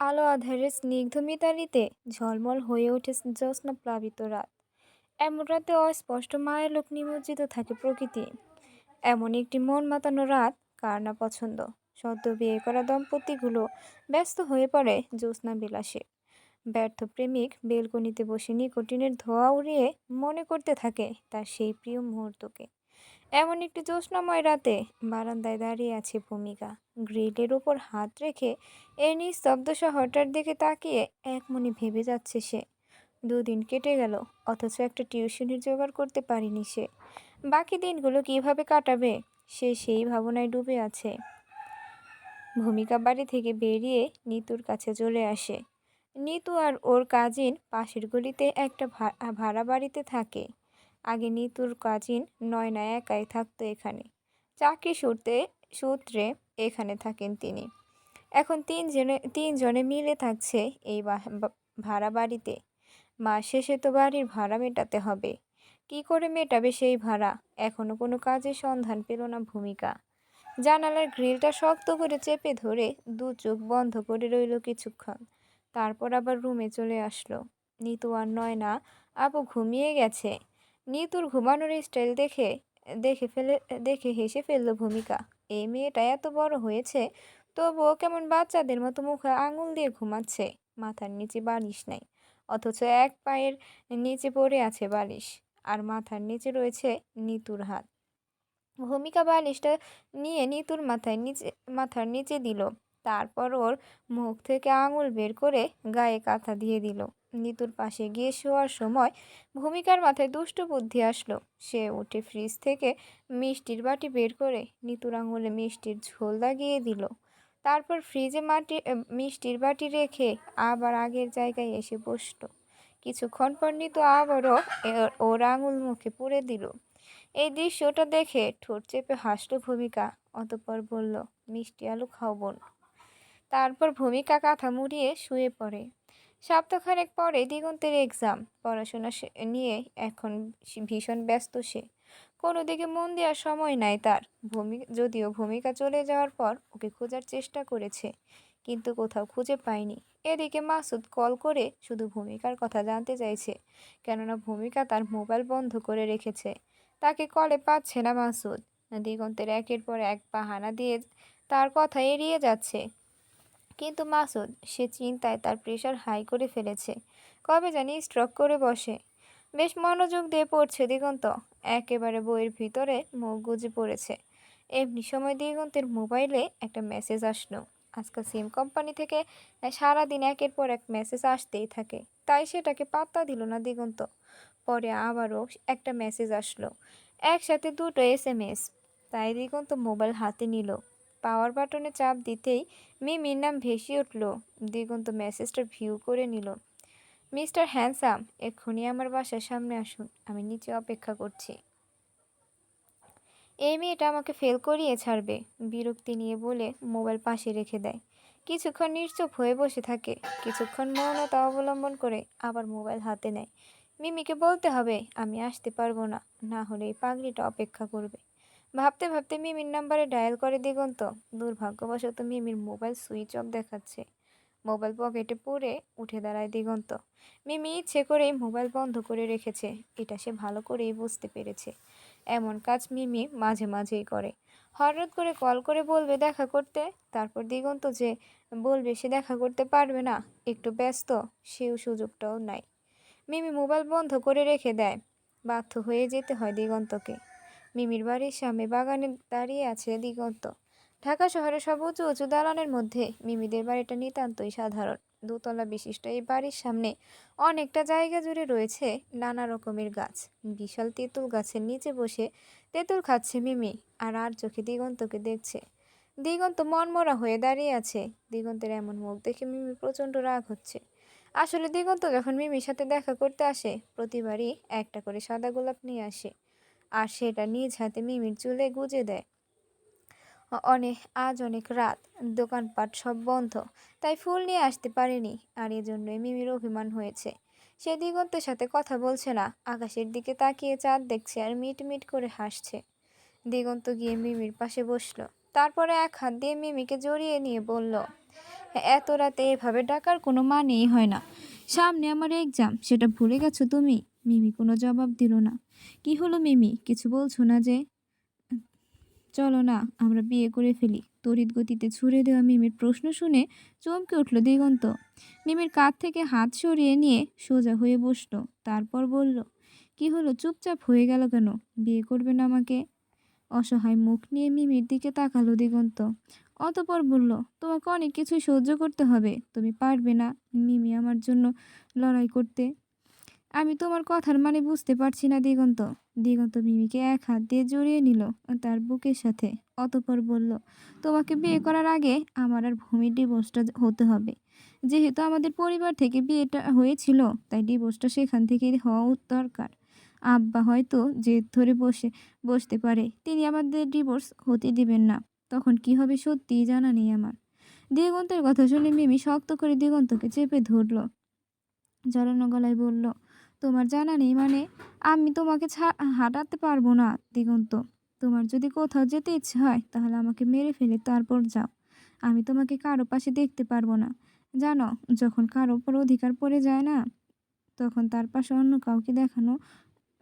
আলো আঁধারে স্নিগ্ধ মিতালিতে ঝলমল হয়ে ওঠে জ্যোৎস্না প্লাবিত রাত। এমন রাতে অস্পষ্ট মায়ালোক নিমজ্জিত থাকে প্রকৃতি। এমন একটি মন মাতানো রাত কার না পছন্দ। সদ্য বিয়ে করা দম্পতিগুলো ব্যস্ত হয়ে পড়ে জ্যোৎস্না বিলাসে। ব্যর্থ প্রেমিক বেলকনিতে বসে নিকোটিনের ধোঁয়া উড়িয়ে মনে করতে থাকে তার সেই প্রিয় মুহূর্তকে। এমন একটি জ্যোৎস্নাময় রাতে বারান্দায় দাঁড়িয়ে আছে ভূমিকা। গ্রিলের ওপর হাত রেখে এই নিস্তব্ধ শহরটার দিকে তাকিয়ে একমনে ভেবে যাচ্ছে সে। 2 দিন কেটে গেল, অথচ একটা টিউশনির জোগাড় করতে পারেনি সে। বাকি দিনগুলো কিভাবে কাটাবে, সে সেই ভাবনায় ডুবে আছে। ভূমিকা বাড়ি থেকে বেরিয়ে নিতুর কাছে চলে আসে। নিতু আর ওর কাজিন পাশের গলিতে একটা ভাড়া বাড়িতে থাকে। আগে নিতুর কাজিন নয়না একাই থাকতো এখানে। চাকরি সূত্রে এখানে থাকেন তিনি। এখন তিনজনে মিলে থাকছে এই ভাড়া বাড়িতে। মাস শেষে তো বাড়ির ভাড়া মেটাতে হবে। কি করে মেটাবে সেই ভাড়া? এখনো কোনো কাজের সন্ধান পেল না ভূমিকা। জানালার গ্রিলটা শক্ত করে চেপে ধরে 2 চোখ বন্ধ করে রইল কিছুক্ষণ। তারপর আবার রুমে চলে আসলো। নিতু আর নয়না আপু ঘুমিয়ে গেছে। নিতুর ঘুমানোর স্টাইল দেখে দেখে ফেলে দেখে হেসে ফেলল ভূমিকা। এই মেয়েটা এত বড় হয়েছে, তবুও কেমন বাচ্চাদের মতো মুখে আঙুল দিয়ে ঘুমাচ্ছে। মাথার নিচে বালিশ নাই, অথচ এক পায়ের নিচে পড়ে আছে বালিশ। আর মাথার নিচে রয়েছে নিতুর হাত। ভূমিকা বালিশটা নিয়ে নিতুর মাথার নিচে দিল। তারপর ওর মুখ থেকে আঙুল বের করে গায়ে কাঁথা দিয়ে দিল। নিতুর পাশে গিয়ে শোয়ার সময় ভূমিকার মাথায় দুষ্টু বুদ্ধি আসলো। সে উঠে ফ্রিজ থেকে মিষ্টির বাটি বের করে নিতুর আঙুলে মিষ্টির ঝোল লাগিয়ে দিল। তারপর ফ্রিজে মিষ্টির বাটি রেখে আবার আগের জায়গায় এসে বসলো। কিছুক্ষণ পর নিতু আবারও ওর আঙুল মুখে পুরে দিল। এই দৃশ্যটা দেখে ঠোঁট চেপে হাসল ভূমিকা। অতঃপর বলল, মিষ্টি আলু খাও বোন। তারপর ভূমিকা কাঁথা মুড়িয়ে শুয়ে পড়ে। সপ্তাহখানেক পরে দিগন্তের এক্সাম। পড়াশোনা নিয়ে এখন ভীষণ ব্যস্ত সে। কোনো দিকে মন দেওয়ার সময় নাই তার। যদিও ভূমিকা চলে যাওয়ার পর ওকে খোঁজার চেষ্টা করেছে, কিন্তু কোথাও খুঁজে পায়নি। এদিকে মাসুদ কল করে শুধু ভূমিকার কথা জানতে চাইছে, কেননা ভূমিকা তার মোবাইল বন্ধ করে রেখেছে। তাকে কলে পাচ্ছে না মাসুদ। দিগন্তের একের পর এক বাহানা দিয়ে তার কথা এড়িয়ে যাচ্ছে। কিন্তু মাসুদ, সে চিন্তায় তার প্রেশার হাই করে ফেলেছে। কবে জানি স্ট্রোক করে বসে। বেশ মনোযোগ দিয়ে পড়ছে দিগন্ত। একেবারে বইয়ের ভিতরে মুখ গুজে পড়েছে। এমনি সময় দিগন্তের মোবাইলে একটা মেসেজ আসলো। আজকাল সিম কোম্পানি থেকে সারাদিন একের পর এক মেসেজ আসতেই থাকে, তাই সেটাকে পাত্তা দিল না দিগন্ত। পরে আবারও একটা মেসেজ আসলো, একসাথে 2টো SMS। তাই দিগন্ত মোবাইল হাতে নিল। পাওয়ার বাটনে চাপ দিতেই মিমির নাম ভেসে উঠল। দিগন্ত মেসেজটা ভিউ করে নিল। মিস্টার হ্যান্ডসাম, এক্ষুনি আমার বাসার সামনে আসুন, আমি নিচে অপেক্ষা করছি। এই মেয়েটা আমাকে ফেল করিয়ে ছাড়বে, বিরক্তি নিয়ে বলে মোবাইল পাশে রেখে দেয়। কিছুক্ষণ নিশ্চুপ হয়ে বসে থাকে। কিছুক্ষণ মৌনতা অবলম্বন করে আবার মোবাইল হাতে নেয়। মিমিকে বলতে হবে আমি আসতে পারবো না, না হলে এই পাগড়িটা অপেক্ষা করবে। ভাবতে ভাবতে মিমির নাম্বারে ডায়াল করে দিগন্ত। দুর্ভাগ্যবশত মিমির মোবাইল সুইচ অফ দেখাচ্ছে। মোবাইল পকেটে পুরে উঠে দাঁড়ায় দিগন্ত। মিমি ইচ্ছে করেই মোবাইল বন্ধ করে রেখেছে, এটা সে ভালো করেই বুঝতে পেরেছে। এমন কাজ মিমি মাঝে মাঝেই করে। হঠাৎ করে কল করে বলবে দেখা করতে, তারপর দিগন্ত যে বলবে সে দেখা করতে পারবে না, একটু ব্যস্ত, সেও সুযোগটাও নাই। মিমি মোবাইল বন্ধ করে রেখে দেয়। বাধ্য হয়ে যেতে হয় দিগন্তকে। মিমির বাড়ির সামনে বাগানে দাঁড়িয়ে আছে দিগন্ত। ঢাকা শহরের সব উঁচু উঁচু দালানের মধ্যে মিমিদের বাড়িটা নিতান্তই সাধারণ। 2তলা বিশিষ্ট এই বাড়ির সামনে অনেকটা জায়গা জুড়ে রয়েছে নানা রকমের গাছ। বিশাল তেঁতুল গাছের নিচে বসে তেঁতুল খাচ্ছে মিমি, আর চোখে দিগন্তকে দেখছে। দিগন্ত মনমরা হয়ে দাঁড়িয়ে আছে। দিগন্তের এমন মুখ দেখে মিমি প্রচণ্ড রাগ হচ্ছে। আসলে দিগন্ত যখন মিমির সাথে দেখা করতে আসে, প্রতিবারই একটা করে সাদা গোলাপ নিয়ে আসে, আর সেটা নিজ হাতে মিমির চুলে গুজে দেয়। আজ অনেক রাত, দোকানপাট সব বন্ধ, তাই ফুল নিয়ে আসতে পারেনি। আর এজন্যই মিমির অভিমান হয়েছে। সে দিগন্তের সাথে কথা বলছে না, আকাশের দিকে তাকিয়ে চাঁদ দেখছে আর মিট মিট করে হাসছে। দিগন্ত গিয়ে মিমির পাশে বসলো। তারপরে এক হাত দিয়ে মিমিকে জড়িয়ে নিয়ে বলল, এত রাতে এভাবে ডাকার কোনো মানেই হয় না। সামনে আমার এক্সাম, সেটা ভুলে গেছো তুমি? মিমি কোনো জবাব দিল না। কি হলো মিমি, কিছু বলছো না যে? চলো না আমরা বিয়ে করে ফেলি। তড়িৎ গতিতে ছুড়ে দেওয়া মিমির প্রশ্ন শুনে চমকে উঠল দিগন্ত। মিমির কাঁধ থেকে হাত সরিয়ে নিয়ে সোজা হয়ে বসলো, তারপর বলল, কি হলো, চুপচাপ হয়ে গেল কেন? বিয়ে করবে না আমাকে? অসহায় মুখ নিয়ে মিমির দিকে তাকালো দিগন্ত। অতপর বলল, তোমাকে অনেক কিছুই সহ্য করতে হবে, তুমি পারবে না মিমি আমার জন্য লড়াই করতে। আমি তোমার কথার মানে বুঝতে পারছি না দিগন্ত। দিগন্ত মিমিকে এক হাত দিয়ে জড়িয়ে নিল তার বুকের সাথে। অতপর বলল, তোমাকে বিয়ে করার আগে আমার আর ভূমির ডিভোর্সটা হতে হবে। যেহেতু আমাদের পরিবার থেকে বিয়েটা হয়েছিল, তাই ডিভোর্সটা সেখান থেকেই হওয়া দরকার। আব্বা হয়তো জেদ ধরে বসতে পারে, তিনি আমাদের ডিভোর্স হতে দিবেন না। তখন কি হবে সত্যিই জানা নেই আমার। দিগন্তের কথা শুনে মিমি শক্ত করে দিগন্তকে চেপে ধরল, জড়ানো গলায় বলল, তোমার জানা নেই মানে? আমি তোমাকে হাঁটাতে পারবো না দিগন্ত। তোমার যদি কোথাও যেতে ইচ্ছে হয় তাহলে আমাকে মেরে ফেলে তারপর যাও। আমি তোমাকে কারো পাশে দেখতে পারবো না। জানো, যখন কারো উপর অধিকার পড়ে যায় না, তখন তার পাশে অন্য কাউকে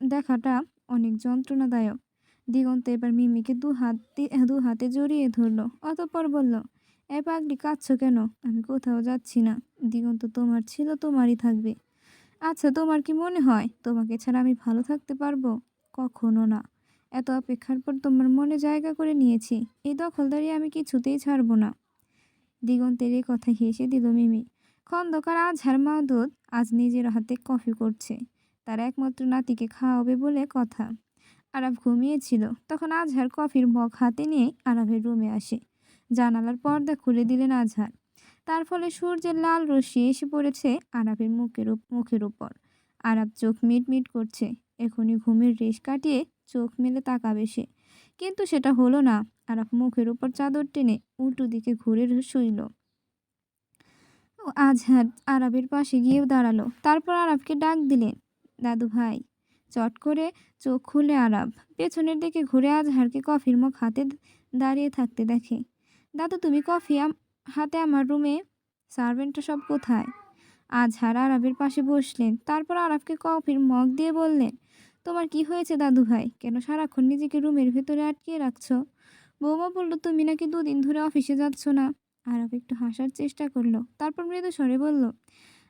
দেখাটা অনেক যন্ত্রণাদায়ক। দিগন্ত এবার মিমিকে দু হাতে জড়িয়ে ধরলো, অতঃপর বলল, এ পাগলি, কাঁদছো কেন? আমি কোথাও যাচ্ছি না। দিগন্ত তোমার ছিল, তোমারই থাকবে। আচ্ছা, তোমার কি মনে হয় তোমাকে ছাড়া আমি ভালো থাকতে পারবো? কখনো না। এত অপেক্ষার পর তোমার মনে জায়গা করে নিয়েছি, এই দখলদারি আমি কিছুতেই ছাড়বো না। দিগন্তের এই কথা হেসে দিল মিমি। খন্দকার আজহার মাহদুদ আজ নিজের হাতে কফি করছে, তার একমাত্র নাতিকে খাওয়াবে বলে কথা। আরাফ ঘুমিয়েছিল, তখন আজহার কফির মগ হাতে নিয়ে আরাফের রুমে আসে। জানালার পর্দা খুলে দিলেন আজহার। তার ফলে সূর্যের লাল রশ্মি এসে পড়েছে আরাফের মুখের উপর। আরাফ চোখ মিটমিট করছে, এখনই ঘুমের রেশ কাটিয়ে চোখ মেলে তাকাবে সে, কিন্তু সেটা হলো না। আরাফ মুখের উপর চাদর টেনে উল্টো দিকে ঘুরে শুইল। আজহার আরাফের পাশে গিয়ে দাঁড়ালো, তারপর আরাফকে ডাক দিলেন, দাদু ভাই। চট করে চোখ খুলে আরাফ পেছনের দিকে ঘুরে আজহারকে কফির মগ হাতে দাঁড়িয়ে থাকতে দেখে। দাদু, তুমি কফি হাতে আমার রুমে? সার্ভেন্টরা সব কোথায়? আজহার আরাফের পাশে বসলেন, তারপর আরাফকে কফির মগ দিয়ে বললেন, তোমার কি হয়েছে দাদু ভাই? কেন সারাক্ষণ নিজেকে রুমের ভেতরে আটকিয়ে রাখছো? বৌমা বলল তুমি নাকি 2 দিন ধরে অফিসে যাচ্ছ না। আরাফ একটু হাসার চেষ্টা করলো, তারপর মৃদু স্বরে বলল,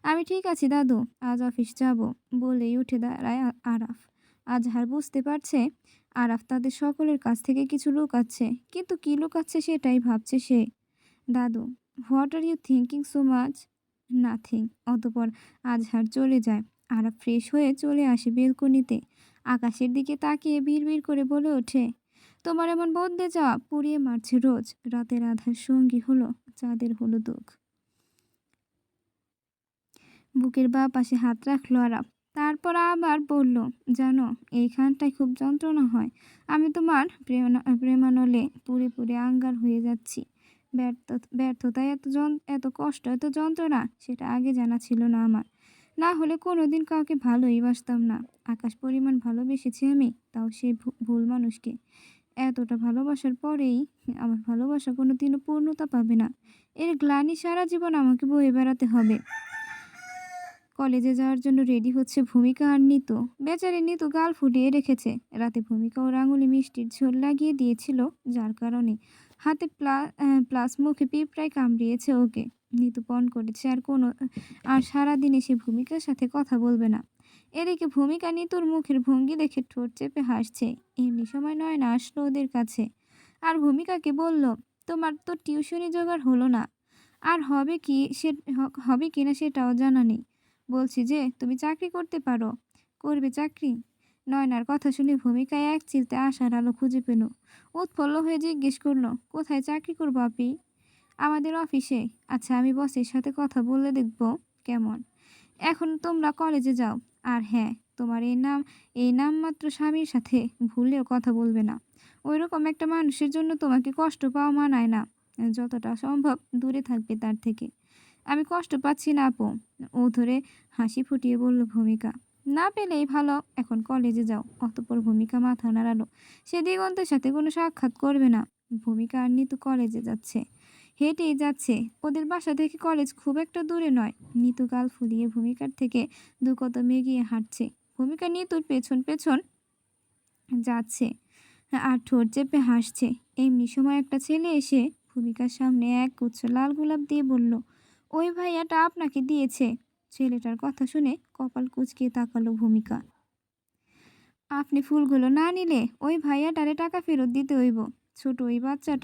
আমি ঠিক আছি দাদু, আজ অফিস যাব। বলেই উঠে দাঁড়ায় আরাফ। আজহার বুঝতে পারছে আরাফ তাদের সকলের কাছ থেকে কিছু লুকাচ্ছে, কিন্তু কি লুকাচ্ছে সেটাই ভাবছে সে। দাদু, what are you thinking so much? Nothing. অতপর আজহার চলে যায়। আরাফ ফ্রেশ হয়ে চলে আসে বেলকনিতে। আকাশের দিকে তাকিয়ে বিড়বিড় করে বলে ওঠে, তোমার এমন বদলে যাওয়া পুড়িয়ে মারছে রোজ। রাতের আধার সঙ্গী হলো চাঁদের হলো দুঃখ। বুকের বাঁ পাশে হাত রাখলো আরাফ, তারপর আবার বলল, জানো, এইখানটায় খুব যন্ত্রণা হয়। আমি তোমার প্রেমানলে পুড়ে পুড়ে আঙ্গার হয়ে যাচ্ছি। ব্যর্থতায় এত কষ্ট, এত যন্ত্রণা, সেটা আগে জানা ছিল না আমার। না হলে কোনোদিন কাউকে ভালোই বাসতাম না। আকাশ পরিমাণ ভালোবেসেছি আমি, তাও সেই ভুল মানুষকে। এতটা ভালোবাসার পরেই আমার ভালোবাসা কোনোদিনও পূর্ণতা পাবে না। এর গ্লানি সারা জীবন আমাকে বয়ে বেড়াতে হবে। কলেজে যাওয়ার জন্য রেডি হচ্ছে ভূমিকা আর নিতু। বেচারি নিতু গাল ফুটিয়ে রেখেছে। রাতে ভূমিকা ওর আঙুলে মিষ্টির ঝোল লাগিয়ে দিয়েছিল, যার কারণে হাতে প্লাস মুখে পিঁপড়ায় কামড়িয়েছে ওকে। নিতু পণ করেছে আর সারাদিনে সে ভূমিকার সাথে কথা বলবে না। এদিকে ভূমিকা নিতুর মুখের ভঙ্গি দেখে ঠোঁট চেপে হাসছে। এমনি সময় নয়না আসলো ওদের কাছে, আর ভূমিকাকে বলল, তোমার তো টিউশনি জোগাড় হলো না, আর হবে কি না সেটাও জানা নেই। বলছি যে তুমি চাকরি করতে পারো। করবে চাকরি? নয়নার কথা শুনে ভূমিকায় এক চিলতে আশার আলো খুঁজে পেল। উৎফুল্ল হয়ে জিজ্ঞেস করলো, কোথায় চাকরি করবো আপি? আমাদের অফিসে। আচ্ছা, আমি বসের সাথে কথা বলে দেখব কেমন। এখন তোমরা কলেজে যাও। আর হ্যাঁ, তোমার এই নামমাত্র স্বামীর সাথে ভুলেও কথা বলবে না। ওইরকম একটা মানুষের জন্য তোমাকে কষ্ট পাওয়া মানায় না। যতটা সম্ভব দূরে থাকবে তার থেকে। আমি কষ্ট পাচ্ছি না আপু। ও ধরে হাসি ফুটিয়ে বলল ভূমিকা। না পেলেই ভালো, এখন কলেজে যাও। অতঃপর ভূমিকা মাথা নাড়ালো। সে দিগন্তের সাথে কোনো সাক্ষাৎ করবে না। ভূমিকা আর নিতু কলেজে যাচ্ছে। হেঁটেই যাচ্ছে। ওদের বাসা থেকে কলেজ খুব একটা দূরে নয়। নিতু গাল ফুলিয়ে ভূমিকার থেকে দু কদম এগিয়ে হাঁটছে। ভূমিকা নিতুর পেছন পেছন যাচ্ছে আর ঠোঁট চেপে হাসছে। এমনি সময় একটা ছেলে এসে ভূমিকার সামনে এক গুচ্ছ লাল গোলাপ দিয়ে বলল, ওই ভাইয়াটা আপনাকে দিয়েছে। ছেলেটার কথা শুনে কপাল কুঁচকিয়ে তাকালো ভূমিকা। আপনি ফুলগুলো না নিলে ওই ভাইয়াটারে টাকা ফেরত দিতে হইব। ছোট ওই বাচ্চা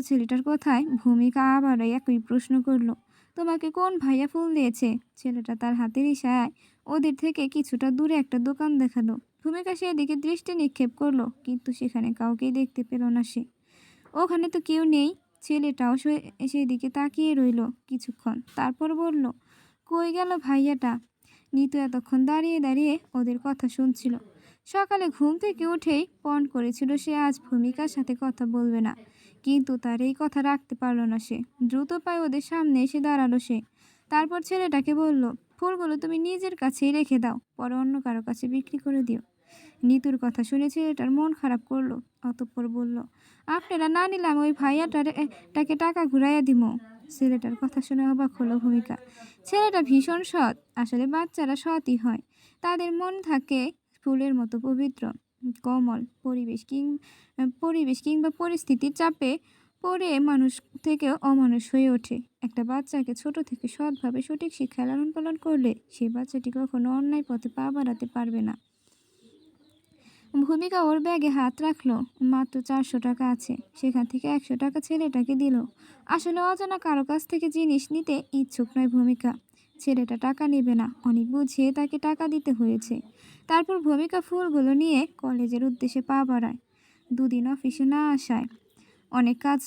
ছেলেটার কথায় ভূমিকা আবারও একই প্রশ্ন করলো, তোমাকে কোন ভাইয়া ফুল দিয়েছে? ছেলেটা তার হাতের ইশারায় ওদের থেকে কিছুটা দূরে একটা দোকান দেখালো। ভূমিকা সেদিকে দৃষ্টি নিক্ষেপ করলো, কিন্তু সেখানে কাউকেই দেখতে পেল না সে। ওখানে তো কেউ নেই। ছেলেটাও সেদিকে তাকিয়ে রইল কিছুক্ষণ, তারপর বলল, কই গেল ভাইয়াটা? নিতু এতক্ষণ দাঁড়িয়ে দাঁড়িয়ে ওদের কথা শুনছিল। সকালে ঘুম থেকে উঠেই পণ করেছিল সে আজ ভূমিকার সাথে কথা বলবে না, কিন্তু তার এই কথা রাখতে পারল না সে। দ্রুত পায়ে ওদের সামনে এসে দাঁড়ালো সে। তারপর ছেলেটাকে বলল, ফুলগুলো তুমি নিজের কাছেই রেখে দাও, পরে অন্য কারো কাছে বিক্রি করে দিও। নিতুর কথা শুনে ছেলেটার মন খারাপ করলো। অতঃপর বলল, আপনারা না নিলাম ওই ভাইয়াটাকে টাকা ঘুরাইয়া দিমো। ছেলেটার কথা শুনে অবাক হলো ভূমিকা। ছেলেটা ভীষণ সৎ। আসলে বাচ্চারা সৎই হয়। তাদের মন থাকে ফুলের মতো পবিত্র, কোমল। পরিবেশ কিংবা পরিস্থিতির চাপে পড়ে মানুষ থেকেও অমানুষ হয়ে ওঠে। একটা বাচ্চাকে ছোট থেকে সৎভাবে সঠিক শিক্ষা লালন পালন করলে সেই বাচ্চাটি কখনো অন্যায় পথে পা বাড়াতে পারবে না। ভূমিকা ওর ব্যাগে হাত রাখলো। মাত্র 400 টাকা আছে। সেখান থেকে 100 টাকা ছেলেটাকে দিল। আসলে অজানা কারো কাছ থেকে জিনিস নিতে ইচ্ছুক নয় ভূমিকা। ছেলেটা টাকা নেবে না, অনেক বুঝিয়ে তাকে টাকা দিতে হয়েছে। তারপর ভূমিকা ফুলগুলো নিয়ে কলেজের উদ্দেশ্যে পা বাড়ায়। দুদিন অফিসে না আসায় অনেক কাজ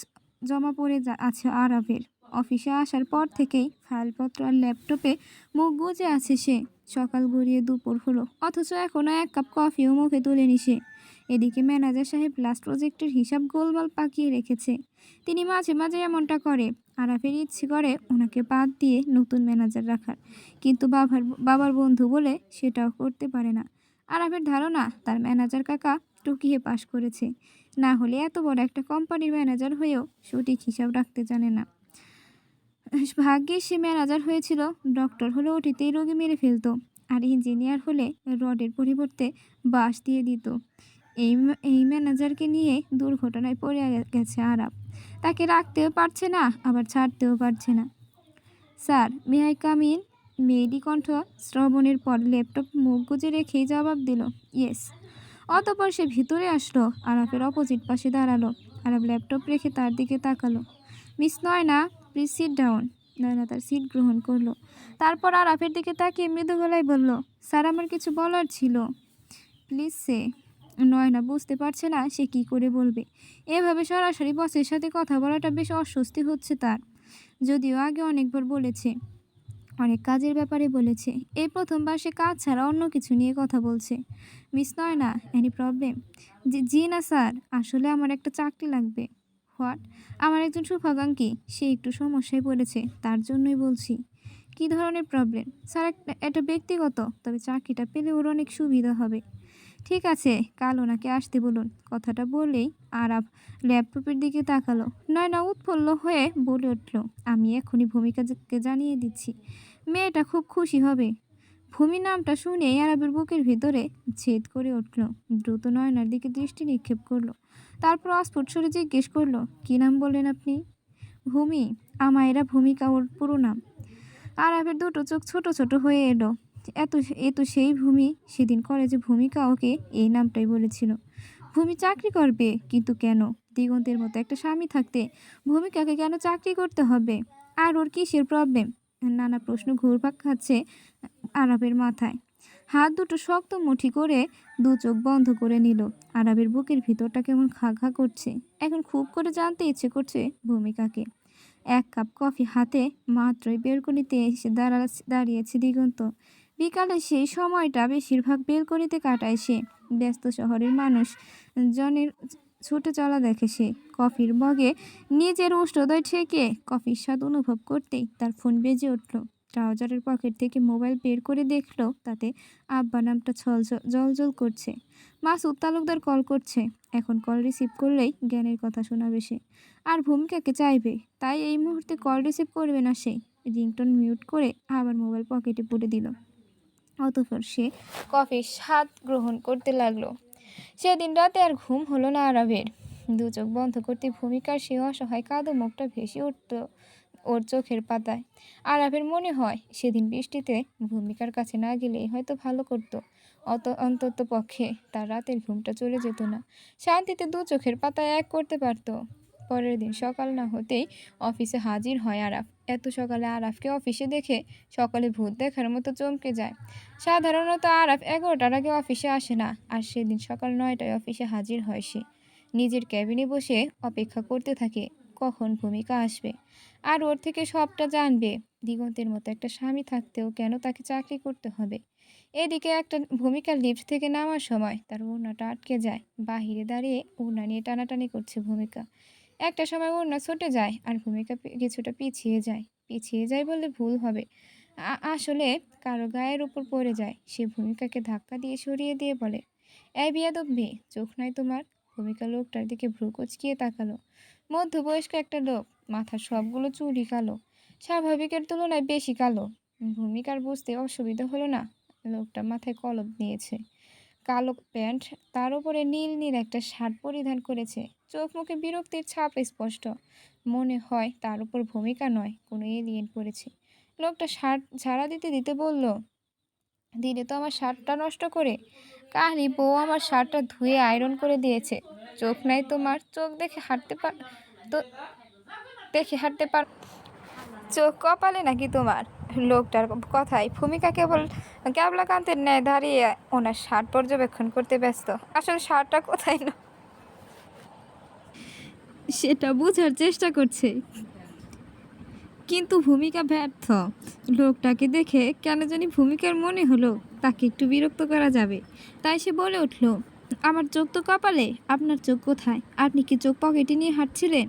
জমা পড়ে আছে আরবের। অফিসে আসার পর থেকেই ফাইলপত্র আর ল্যাপটপে মুখ গুজে আছে সে। সকাল গড়িয়ে দুপুর হলো, অথচ এখনো এক কাপ কফিও মুখে তোলেনি সে। এদিকে ম্যানেজার সাহেব লাস্ট প্রজেক্টের হিসাব গোলমাল পাকিয়ে রেখেছে। তিনি মাঝে মাঝে এমনটা করে। আরাফের ইচ্ছে করে ওনাকে বাদ দিয়ে নতুন ম্যানেজার রাখার, কিন্তু বাবার বন্ধু বলে সেটাও করতে পারে না। আরাফের ধারণা তার ম্যানেজার কাকা টুকিয়ে পাশ করেছে, না হলে এত বড় একটা কোম্পানির ম্যানেজার হয়েও সঠিক হিসাব রাখতে জানে না। ভাগ্যে সে ম্যানেজার হয়েছিল। ডক্টর হলে ওটিতেই রোগী মেরে ফেলতো, আর ইঞ্জিনিয়ার হলে রডের পরিবর্তে বাঁশ দিয়ে দিত। এই ম্যানেজারকে নিয়ে দুর্ঘটনায় পড়ে গেছে আরাপ। তাকে রাখতেও পারছে না, আবার ছাড়তেও পারছে না। Sir, may I come in? মেয়েলি কণ্ঠ শ্রবণের পর ল্যাপটপ মুখ গুজে রেখেই জবাব দিল, ইয়েস। অতপর সে ভিতরে আসলো। আরাফের অপোজিট পাশে দাঁড়ালো। আরাফ ল্যাপটপ রেখে তার দিকে তাকালো। Miss Naina, please sit down. Naina তার সিট গ্রহণ করলো। তারপর আরাফের দিকে তাকিয়ে মৃদু গলায় বলল, স্যার, আমার কিছু বলার ছিল। প্লিজ সে। নয়না বুঝতে পারছে না সে কি করে বলবে। এভাবে সরাসরি বসের সাথে কথা বলাটা বেশ অস্বস্তি হচ্ছে তার। যদিও আগে অনেকবার বলেছে, অনেক কাজের ব্যাপারে বলেছে, এই প্রথমবার সে কাজ ছাড়া অন্য কিছু নিয়ে কথা বলছে। Miss Nayna, any problem? জি না স্যার, আসলে আমার একটা চাকরি লাগবে। হোয়াট? আমার একজন শুভাকাঙ্ক্ষী, সে একটু সমস্যায় পড়েছে, তার জন্যই বলছি। কী ধরনের প্রবলেম? স্যার, এটা ব্যক্তিগত, তবে চাকরিটা পেলে ওর অনেক সুবিধা হবে। ঠিক আছে, কাল ওনাকে আসতে বলুন। কথাটা বলেই আরাফ ল্যাপটপের দিকে তাকালো। নয়না উৎফুল্ল হয়ে বলে উঠল, আমি এখনই ভূমিকাকে জানিয়ে দিচ্ছি। মেয়েটা খুব খুশি হবে। ভূমি নামটা শুনেই আরাফের বুকের ভিতরে ছেদ করে উঠল। দ্রুত নয়নার দিকে দৃষ্টি নিক্ষেপ করলো। তারপর অস্ফুট স্বরে জিজ্ঞেস করলো, কী নাম বললেন আপনি? ভূমি। আমায়রা ভূমিকা ওর পুরো নাম। আরাফের দুটো চোখ ছোট ছোট হয়ে এলো। এ তো সেই ভূমি, সেদিন কলেজে ভূমিকা ওকে এই নামটাই বলেছিল। ভূমি চাকরি করবে, কিন্তু কেন? দিগন্তের মতো একটা স্বামী থাকতে ভূমিকাকে কেন চাকরি করতে হবে? আর ওর কিসের প্রবলেম? নানা প্রশ্ন ঘুরপাক খাচ্ছে আরাফের মাথায়। হাত দুটো শক্ত মুঠি করে দু চোখ বন্ধ করে নিল। আরাফের বুকের ভিতরটা কেমন খা খা করছে। এখন খুব করে জানতে ইচ্ছে করছে ভূমিকাকে। এক কাপ কফি হাতে মাত্রই বেলকনিতে এসে দাঁড়িয়েছে দিগন্ত। বিকালে সেই সময়টা বেশিরভাগ বেলকনিতে কাটায় সে। ব্যস্ত শহরের মানুষ জনের ছুটে চলা দেখে সে। কফির মগে নিজের উষ্ণদয় ঠেকে কফির স্বাদ অনুভব করতেই তার ফোন বেজে উঠল। ট্রাউজারের পকেট থেকে মোবাইল বের করে দেখলো তাতে আব্বা নামটা জলজল করছে। মাসুদ তালুকদার কল করছে। এখন কল রিসিভ করলেই জ্ঞানের কথা শোনাবে সে, আর ভূমিকাকে চাইবে। তাই এই মুহূর্তে কল রিসিভ করবে না সে। রিংটোন মিউট করে আবার মোবাইল পকেটে পুরে দিল। অতঃপর সে কফির স্বাদ গ্রহণ করতে লাগলো। সেদিন রাতে আর ঘুম হলো না আরাবের। দু চোখ বন্ধ করতে ভূমিকার সে অসহায় কাঁদো মুখটা ভেসে উঠত ওর চোখের পাতায়। আরাবের মনে হয় সেদিন বৃষ্টিতে ভূমিকার কাছে না গেলেই হয়তো ভালো করতো। অন্তত পক্ষে তার রাতের ঘুমটা চলে যেত না। শান্তিতে দু চোখের পাতায় এক করতে পারত। পরের দিন সকাল না হতেই অফিসে হাজির হয় আরাফ। এত সকালে আরাফকে অফিসে দেখে সকলে ভূত দেখার মতো চমকে যায়। সাধারণত আরাফ 11টার আগে অফিসে আসে না, আর সেদিন সকাল 9টায় অফিসে হাজির হয় সে। নিজের ক্যাবিনে বসে অপেক্ষা করতে থাকে কখন ভূমিকা আসবে আর ওর থেকে সবটা জানবে। দিগন্তের মতো একটা স্বামী থাকতেও কেন তাকে চাকরি করতে হবে। এদিকে একটা ভূমিকা লিফট থেকে নামার সময় তার ওড়নাটা আটকে যায়। বাহিরে দাঁড়িয়ে ওড়না নিয়ে টানাটানি করছে ভূমিকা। একটা সময় ওড়না ছুটে যায় আর ভূমিকা কিছুটা পিছিয়ে যায় বললে ভুল হবে। আসলে কারো গায়ের উপর পড়ে যায়। সে ভূমিকাকে ধাক্কা দিয়ে সরিয়ে দিয়ে বলে, এই বেয়াদব মেয়ে, চোখ নাই তোমার? ভূমিকা লোকটার দিকে ভ্রু কুঁচকিয়ে তাকালো। মধ্যবয়স্ক একটা লোক, মাথার সবগুলো চুলই কালো, স্বাভাবিকের তুলনায় বেশি কালো। ভূমিকার বুঝতে অসুবিধা হলো না লোকটা মাথায় কলপ নিয়েছে, কালো প্যান্ট, তার উপরে নীল নীল একটা শার্ট পরিধান করেছে। চোখ মুখে বিরক্তির ছাপ স্পষ্ট। মনে হয় তার উপর ভূমিকা নয়, কোনো এলিয়েন পড়েছে। লোকটা শার্ট ঝাড়া দিতে দিতে বলল, দিলে তো আমার শার্টটা নষ্ট করে। কালি বউ আমার শার্টটা ধুয়ে আয়রন করে দিয়েছে। চোখ নাই তোমার? চোখ দেখে হাঁটতে পার? চোখ কপালে নাকি তোমার? লোকটার কথায় ভূমিকা কেবল ক্যাবলাকান্তের ন্যায় দাঁড়িয়ে ওনার শার্ট পর্যবেক্ষণ করতে ব্যস্ত। আসলে শার্টটা কোথায় না সেটা বোঝার চেষ্টা করছে, কিন্তু ভূমিকা ব্যর্থ। লোকটাকে দেখে কেন জানি ভূমিকার মনে হলো তাকে একটু বিরক্ত করা যাবে। তাই সে বলে উঠল, আমার চোখ তো কপালে, আপনার চোখ কোথায়? আপনি কি চোখ পকেটে নিয়ে হাঁটছিলেন?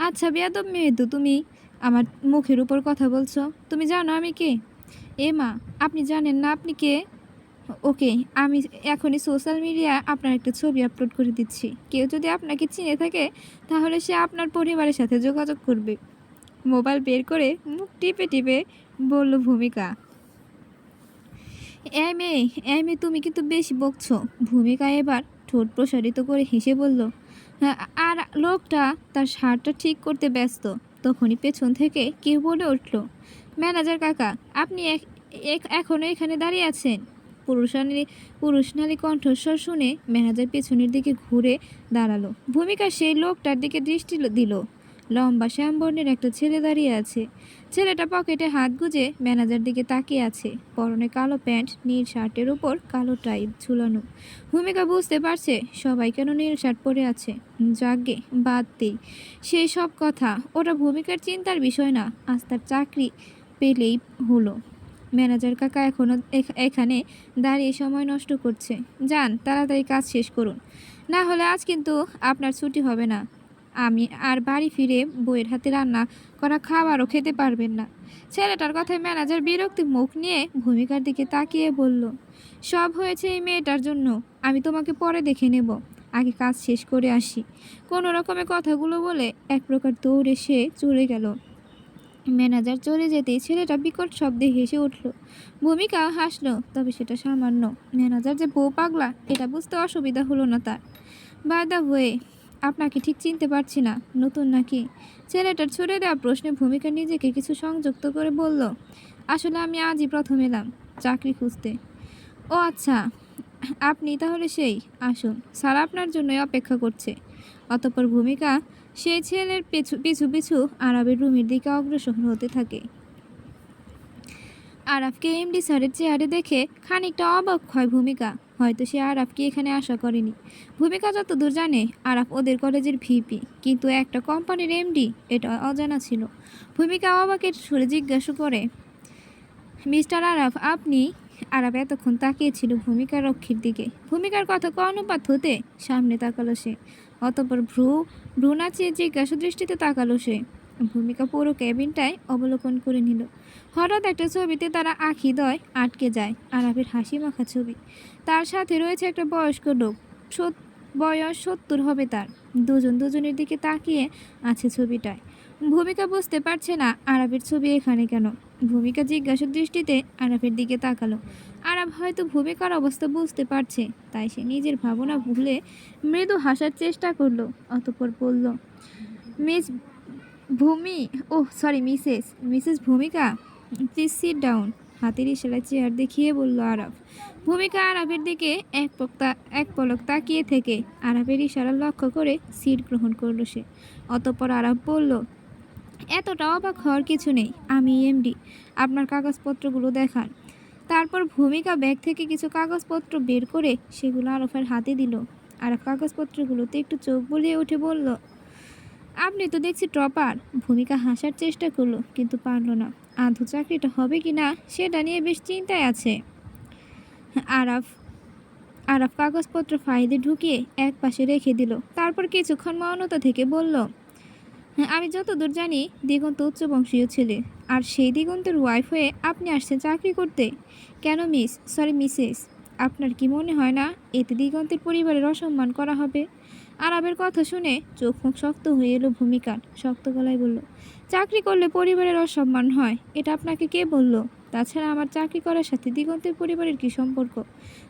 আচ্ছা বেয়াদব মেয়ে তো তুমি, আমার মুখের উপর কথা বলছো। তুমি জানো আমি কে? এ মা, আপনি জানেন না আপনি কে? ওকে, আমি এখনই সোশ্যাল মিডিয়ায় আপনার একটা ছবি আপলোড করে দিচ্ছি। কেউ যদি আপনাকে চিনে থাকে তাহলে সে আপনার পরিবারের সাথে যোগাযোগ করবে। মোবাইল বের করে মুখ টিপে টিপে বলল ভূমিকা। এই মেয়ে তুমি কিন্তু বেশি বকছো। ভূমিকা এবার ঠোঁট প্রসারিত করে হেসে বলল, "হ্যাঁ, আর লোকটা তার শার্টটা ঠিক করতে ব্যস্ত। তখনই পেছন থেকে কেউ বলে উঠল, ম্যানেজার কাকা, আপনি এখনও এখানে দাঁড়িয়ে আছেন? পুরুষনালী কণ্ঠস্বর শুনে ম্যানেজার পেছনের দিকে ঘুরে দাঁড়ালো। ভূমিকা সেই লোকটার দিকে দৃষ্টি দিল। লম্বা শ্যামবর্ণের একটা ছেলে দাঁড়িয়ে আছে। ছেলেটা পকেটে হাত গুজে ম্যানেজার দিকে তাকিয়ে আছে। পরনে কালো প্যান্ট, নীল শার্টের উপর কালো টাই ঝুলানো। ভূমিকা বুঝতে পারছে সবাই কেন নীল শার্ট পরে আছে। যাগ্গে বাদ দেই সেই সব কথা, ওটা ভূমিকার চিন্তার বিষয় না। আজ তার চাকরি পেলেই হলো। ম্যানেজার কাকা এখনও এখানে দাঁড়িয়ে সময় নষ্ট করছে। যান, তাড়াতাড়ি কাজ শেষ করুন, না হলে আজ কিন্তু আপনার ছুটি হবে না। আমি আর বাড়ি ফিরে বউয়ের হাতে রান্না করা খাবারও খেতে পারবেন না। ছেলেটার কথায় ম্যানেজার বিরক্তি মুখ নিয়ে ভূমিকার দিকে তাকিয়ে বলল, সব হয়েছে এই মেয়েটার জন্য। আমি তোমাকে পরে দেখে নেব, আগে কাজ শেষ করে আসি। কোনো রকমে কথাগুলো বলে এক প্রকার দৌড়ে সে চলে গেল। ম্যানেজার চলে যেতেই ছেলেটা বিকট শব্দে হেসে উঠল। ভূমিকা হাসলো, তবে সেটা সামান্য। ম্যানেজার যে বউ পাগলা এটা বুঝতে অসুবিধা হলো না তার। বাই দ্য ওয়ে, আপনাকে ঠিক চিনতে পারছি না, নতুন নাকি? ছেলেটার ছুড়ে দেওয়া প্রশ্নে ভূমিকা নিজেকে কিছু সংযুক্ত করে বলল, আসলে আমি আজই প্রথম এলাম চাকরি খুঁজতে। ও আচ্ছা, আপনি তাহলে সেই, আসুন, স্যার আপনার জন্যই অপেক্ষা করছে। অতঃপর ভূমিকা সেই ছেলের পিছু পিছু আরাবের রুমের দিকে অগ্রসর হতে থাকে। আরাফকে এমডি স্যারের চেয়ারে দেখে খানিকটা অবাক হয় ভূমিকা। হয়তো সে আরাফকে এখানে আশা করেনি। ভূমিকা যতদূর জানে আরাফ ওদের কলেজের ভিপি, কিন্তু একটা কোম্পানির এমডি এটা অজানা ছিল। ভূমিকা অবাকের সুরে জিজ্ঞাসা করে, মিস্টার আরাফ আপনি? আরাফ এতক্ষণ তাকিয়েছিল ভূমিকার রক্ষীর দিকে। ভূমিকার কথা কর্ণপাত হতে সামনে তাকালো সে। অতঃপর ভ্রু নাচিয়ে জিজ্ঞাসা দৃষ্টিতে তাকালো সে। ভূমিকা পুরো ক্যাবিনটায় অবলোকন করে নিল। হঠাৎ একটা ছবিতে তারা আখিদয় আটকে যায়। আরাফের হাসি মাখা ছবি। তার সাথে রয়েছে একটা বয়স্ক লোক। বয়স ৭০ হবে তার। দুজন দুজনের দিকে তাকিয়ে আছে ছবিটায়। ভূমিকা বুঝতে পারছে না আরাফের ছবি এখানে কেন। ভূমিকা জিজ্ঞাসা দৃষ্টিতে আরাফের দিকে তাকালো। আরাফ হয়তো ভূমিকার অবস্থা বুঝতে পারছে, তাই সে নিজের ভাবনা ভুলে মৃদু হাসার চেষ্টা করলো। অতঃপর বলল, মিস ভূমি, ওহ সরি মিসেস ভূমিকা, প্লিজ সিট ডাউন। হাতের ইশারায় চেয়ার দেখিয়ে বলল আরাফ। ভূমিকা আরাফের দিকে এক পলক তাকিয়ে থেকে আরাফের ইশারা লক্ষ্য করে সিট গ্রহণ করল সে। অতঃপর আরাফ বলল, এতটা অবাক হওয়ার কিছু নেই, আমি এমডি, আপনার কাগজপত্রগুলো দেখান। তারপর ভূমিকা ব্যাগ থেকে কিছু কাগজপত্র বের করে সেগুলো আরাফের হাতে দিল। আরাফ কাগজপত্রগুলোতে একটু চোখ বুলিয়ে উঠে বলল, আপনি তো দেখছি টপার। ভূমিকা হাসার চেষ্টা করলো কিন্তু পারল না। আধু চাকরিটা হবে কি না সেটা নিয়ে বেশ চিন্তায় আছে। আরাফ আরাফ কাগজপত্র ফাইলে ঢুকিয়ে এক পাশে রেখে দিল। তারপর কিছুক্ষণ মৌনতা থেকে বলল, আমি যতদূর জানি দিগন্ত উচ্চবংশীয় ছেলে, আর সেই দিগন্তের ওয়াইফ হয়ে আপনি আসছেন চাকরি করতে। কেন মিসেস, আপনার কি মনে হয় না এতে দিগন্তের পরিবারের অসম্মান করা হবে? আরাবের কথা শুনে চোখ মুখ শক্ত হয়ে এলো ভূমিকার। শক্ত গলায় বলল, চাকরি করলে পরিবারের অসম্মান হয় এটা আপনাকে কে বলল? তাছাড়া আমার চাকরি করার সাথে দিগন্তের পরিবারের কি সম্পর্ক?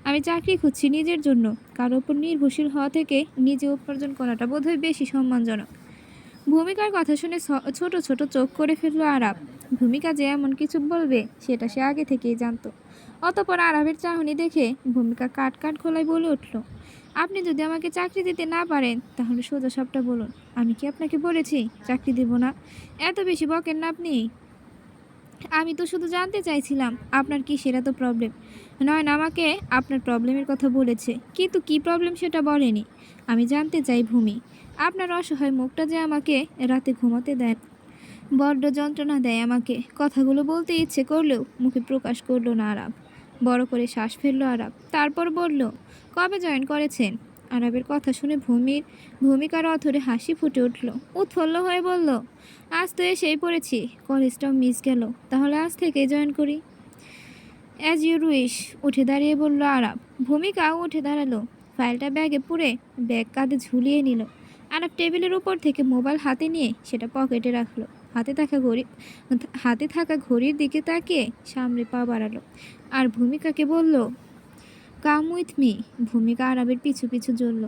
আমি চাকরি খুঁজছি নিজের জন্য। কারো ওপর নির্ভরশীল হওয়া থেকে নিজে উপার্জন করাটা বোধহয় বেশি সম্মানজনক। ভূমিকার কথা শুনে ছোট ছোট চোখ করে ফেলল আরাব। ভূমিকা যে এমন কিছু বলবে সেটা সে আগে থেকেই জানতো। অতঃপর আরাবের চাহনি দেখে ভূমিকা কাট কাট গলায় বলে উঠল, আপনি যদি আমাকে চাকরি দিতে না পারেন তাহলে সোজা সাপটা বলুন। আমি কি আপনাকে বলেছি চাকরি দেব না? এত বেশি বকেন না আপনি। আমি তো শুধু জানতে চাইছিলাম আপনার কিসের এত প্রবলেম। নয়ন আমাকে আপনার প্রবলেমের কথা বলেছে, কিন্তু কি প্রবলেম সেটা বলেনি। আমি জানতে চাই ভূমি, আপনার অসহায় মুখটা যে আমাকে রাতে ঘুমাতে দেয়, বড্ড যন্ত্রণা দেয় আমাকে। কথাগুলো বলতে ইচ্ছে করলেও মুখে প্রকাশ করলো না আরাব। বড় করে শ্বাস ফেললো আরাব। তারপর বলল, কবে জয়েন করেছেন? আরাবের কথা শুনে ভূমিকার অথরে হাসি ফুটে উঠল। উৎফুল্ল হয়ে বলল, আজ তো এসেই পড়েছি, কলেজটাও মিস গেল, তাহলে আজ থেকে জয়েন করি। অ্যাজ ইউ উইশ, উঠে দাঁড়িয়ে বলল আরাব। ভূমিকাও উঠে দাঁড়ালো। ফাইলটা ব্যাগে পুরে ব্যাগ কাঁধে ঝুলিয়ে নিল। আরাব টেবিলের উপর থেকে মোবাইল হাতে নিয়ে সেটা পকেটে রাখলো। হাতে থাকা ঘড়ির দিকে তাকিয়ে সামনে পা বাড়ালো আর ভূমিকাকে বলল, কাম উইথ মি। ভূমিকা আরাবের পিছু পিছু জ্বলল।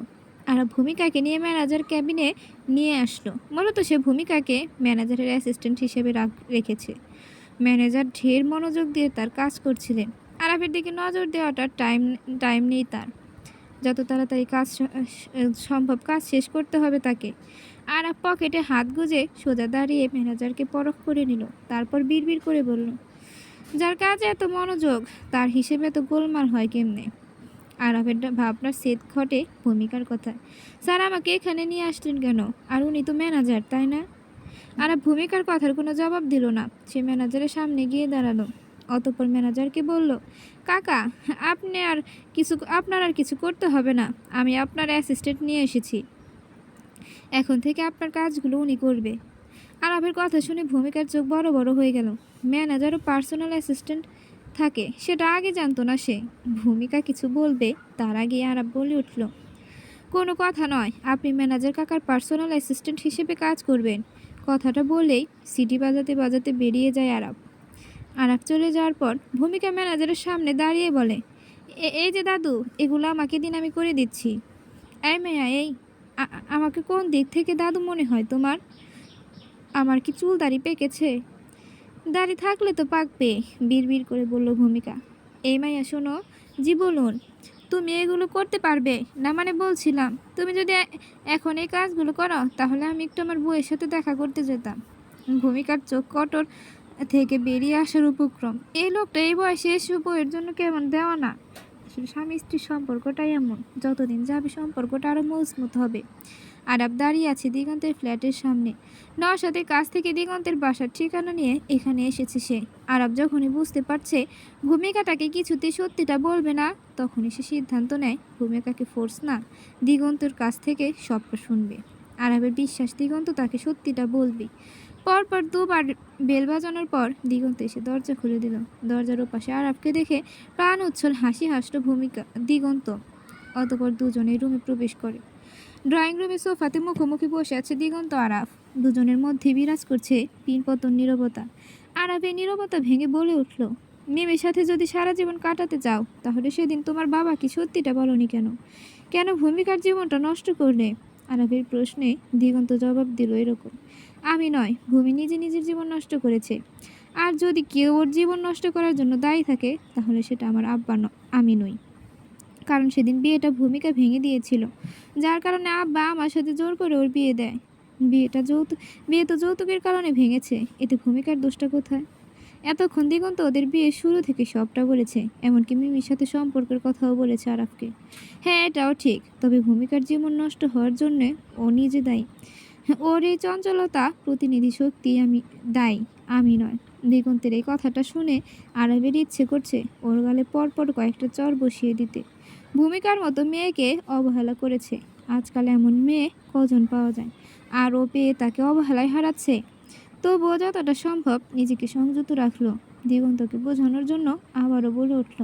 আরাব ভূমিকাকে নিয়ে ম্যানেজার ক্যাবিনে নিয়ে আসলো। মূলত সে ভূমিকাকে ম্যানেজারের অ্যাসিস্ট্যান্ট হিসেবে রেখেছে। ম্যানেজার ঢের মনোযোগ দিয়ে তার কাজ করছিলেন। আরাফের দিকে নজর দেওয়াটার টাইম নেই তার। যত তাড়াতাড়ি সম্ভব কাজ শেষ করতে হবে তাকে। আরাফ পকেটে হাত গুজে সোজা দাঁড়িয়ে ম্যানেজারকে পরখ করে নিল। তারপর বিড়বিড় করে বলল, যার কাজে এত মনোযোগ তার হিসেবে এত গোলমাল হয় কেমনে? আরাফের ভাবনার সেদ ঘটে ভূমিকার কথায়। স্যার আমাকে এখানে নিয়ে আসলেন কেন? আর উনি তো ম্যানেজার, তাই না? আরাফ ভূমিকার কথার কোনো জবাব দিল না। সে ম্যানেজারের সামনে গিয়ে দাঁড়ালো। অতঃপর ম্যানেজারকে বলল, কাকা, আপনার আর কিছু করতে হবে না। আমি আপনার অ্যাসিস্ট্যান্ট নিয়ে এসেছি। এখন থেকে আপনার কাজগুলো উনি করবে। আরাফের কথা শুনে ভূমিকার চোখ বড় বড় হয়ে গেল। ম্যানেজারও পার্সোনাল অ্যাসিস্ট্যান্ট থাকে সেটা আগে জানতো না সে। ভূমিকা কিছু বলবে তার আগে আরাফ বলে উঠল, কোনো কথা নয়, আপনি ম্যানেজার কাকার পার্সোনাল অ্যাসিস্ট্যান্ট হিসেবে কাজ করবেন। কথাটা বলেই সিটি বাজাতে বাজাতে বেরিয়ে যায় আরাফ। আরাফ চলে যাওয়ার পর ভূমিকা ম্যানেজারের সামনে দাঁড়িয়ে বলে, এই যে দাদু, এগুলো আমাকে দিন, আমি করে দিচ্ছি। এই মেয়া, আমাকে কোন দিক থেকে দাদু মনে হয় তোমার? আমার কি চুল দাড়ি পেকেছে? দাড়ি থাকলে তো পাকবে, বিড়বিড় করে বলল ভূমিকা। এই মাইয়া শোনো। জি বলুন। তুমি এগুলো করতে পারবে না? মানে বলছিলাম, তুমি যদি এখন এই কাজগুলো করো তাহলে আমি একটু আমার বউয়ের সাথে দেখা করতে যেতাম। ভূমিকার চোখ কটর থেকে বেরিয়ে আসার উপক্রম। এই লোকটা এই বয়সে এসে বউয়ের জন্য কেমন দেওয়া না। আসলে স্বামী স্ত্রীর সম্পর্কটাই এমন, যতদিন যাবে সম্পর্কটা আরও মজবুত হবে। আরাব দাঁড়িয়ে আছে দিগন্তের ফ্ল্যাটের সামনে। নওশাদের কাছ থেকে দিগন্তের বাসার ঠিকানা নিয়ে এখানে এসেছে সে। আরাব যখনই বুঝতে পারছে ভূমিকাটাকে কিছুতেই সত্যিটা বলবে না, তখনই সে সিদ্ধান্ত নেয় ভূমিকাকে ফোর্স না, দিগন্তর কাছ থেকে সবটা শুনবে। আরাবের বিশ্বাস দিগন্ত তাকে সত্যিটা বলবে। পরপর দুবার বেল বাজানোর পর দিগন্ত এসে দরজা খুলে দিল। দরজার ওপাশে আরাফকে দেখে প্রাণ উচ্ছল হাসি হাসল দিগন্ত। অতঃপর দুজনেই রুমে প্রবেশ করে। ড্রয়িং রুমে সোফাতে মুখোমুখি বসে আছে দিগন্ত আরাফ। দুজনের মধ্যে বিরাজ করছে পিনপতন নীরবতা। আরাফ এই নীরবতা ভেঙে বলে উঠল, মিমির সাথে যদি সারা জীবন কাটাতে চাও তাহলে সেদিন তোমার বাবাকে সত্যিটা বলনি কেন? কেন ভূমিকার জীবনটা নষ্ট করলে? আরাফের প্রশ্নে দিগন্ত জবাব দিল এরকম, আমি নয়, ভূমি নিজে নিজের জীবন নষ্ট করেছে। আর যদি কেউ ওর জীবন নষ্ট করার জন্য দায়ী থাকে তাহলে সেটা আমার আব্বা আমি নই। কারণ সেদিন বিয়েটা ভূমিকা ভেঙে দিয়েছিল, যার কারণে আব্বা আমার সাথে জোর করে ওর বিয়ে দেয়। বিয়ে তো যৌতুকের কারণে ভেঙেছে, এতে ভূমিকার দোষটা কোথায়? এতক্ষণ দিগন্ত ওদের বিয়ের শুরু থেকে সবটা বলেছে, এমনকি মিমির সাথে সম্পর্কের কথাও বলেছে আরাফকে। হ্যাঁ, এটাও ঠিক, তবে ভূমিকার জীবন নষ্ট হওয়ার জন্যে ও নিজে দায়ী। ওর এই চঞ্চলতা প্রতিনিধি শক্তি দায়ী, আমি নয়। দিগন্তের এই কথাটা শুনে আরাফের ইচ্ছে করছে ওর গালে পরপর কয়েকটা চর বসিয়ে দিতে। ভূমিকার মতো মেয়েকে অবহেলা করেছে, আজকাল এমন মেয়ে কজন পাওয়া যায়, আর ও পেয়ে তাকে অবহেলায় হারাচ্ছে। তবুও যতটা সম্ভব নিজেকে সংযত রাখলো। দিগন্তকে বোঝানোর জন্য আবারও বলে উঠল,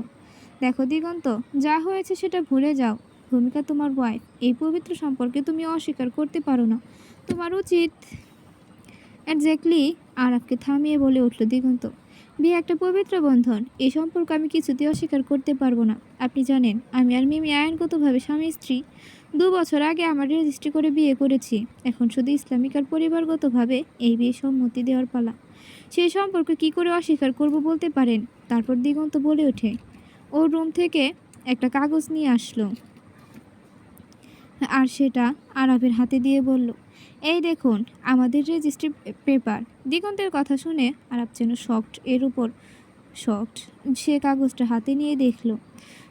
দেখো দিগন্ত, যা হয়েছে সেটা ভুলে যাও। ভূমিকা তোমার ওয়াইফ, এই পবিত্র সম্পর্কে তুমি অস্বীকার করতে পারো না। তোমার উচিত এক্স্যাক্টলি। আরাফকে থামিয়ে বলে উঠল দিগন্ত, বিয়ে একটা পবিত্র বন্ধন, এই সম্পর্ক আমি কিছুতেই অস্বীকার করতে পারবো না। আপনি জানেন আমি আর মিমি আইনগতভাবে স্বামী স্ত্রী। 2 বছর আগে আমার রেজিস্ট্রি করে বিয়ে করেছি, এখন শুধু ইসলামিক আর পরিবারগতভাবে এই বিয়ে সম্মতি দেওয়ার পালা। সেই সম্পর্ক কি করে অস্বীকার করব বলতে পারেন? তারপর দিগন্ত বলে ওঠে, ওর রুম থেকে একটা কাগজ নিয়ে আসলো আর সেটা আরাফের হাতে দিয়ে বলল, এই দেখুন আমাদের রেজিস্ট্রি পেপার। দিগন্তের কথা শুনে আরাফ যেন শকড এর উপর শকড। সে কাগজটা হাতে নিয়ে দেখল,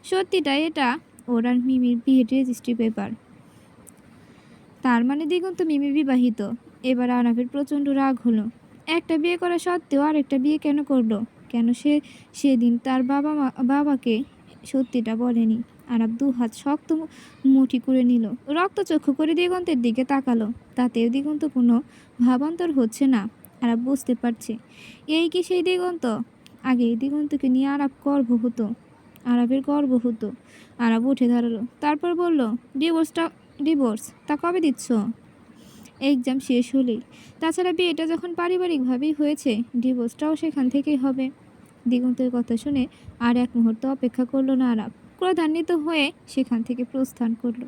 সত্যিটা এটা ওর আর মিমির বিয়ের রেজিস্ট্রি পেপার। তার মানে দিগন্ত মিমি বিবাহিত। এবার আরাফের প্রচণ্ড রাগ হলো। একটা বিয়ে করা সত্ত্বেও আরেকটা বিয়ে কেন করলো? কেন সেদিন তার বাবাকে সত্যিটা বলেনি? আরাফ 2 হাত শক্ত মুঠি করে নিল, রক্তচক্ষু করে দিগন্তের দিকে তাকালো। তাতেও দিগন্ত কোনো ভাবান্তর হচ্ছে না। আরাফ বুঝতে পারছে এই কি সেই দিগন্ত? আগে এই দিগন্তকে নিয়ে আরাফের গর্ব হতো। আরাফ উঠে দাঁড়ালো, তারপর বলল, ডিভোর্স তা কবে দিচ্ছ? এক্সাম শেষ হলেই। তাছাড়া বিয়েটা যখন পারিবারিকভাবেই হয়েছে, ডিভোর্সটাও সেখান থেকেই হবে। দিগন্তের কথা শুনে আর এক মুহূর্ত অপেক্ষা করলো না আরাফ, ক্রোধান্বিত হয়ে সেখান থেকে প্রস্থান করলো।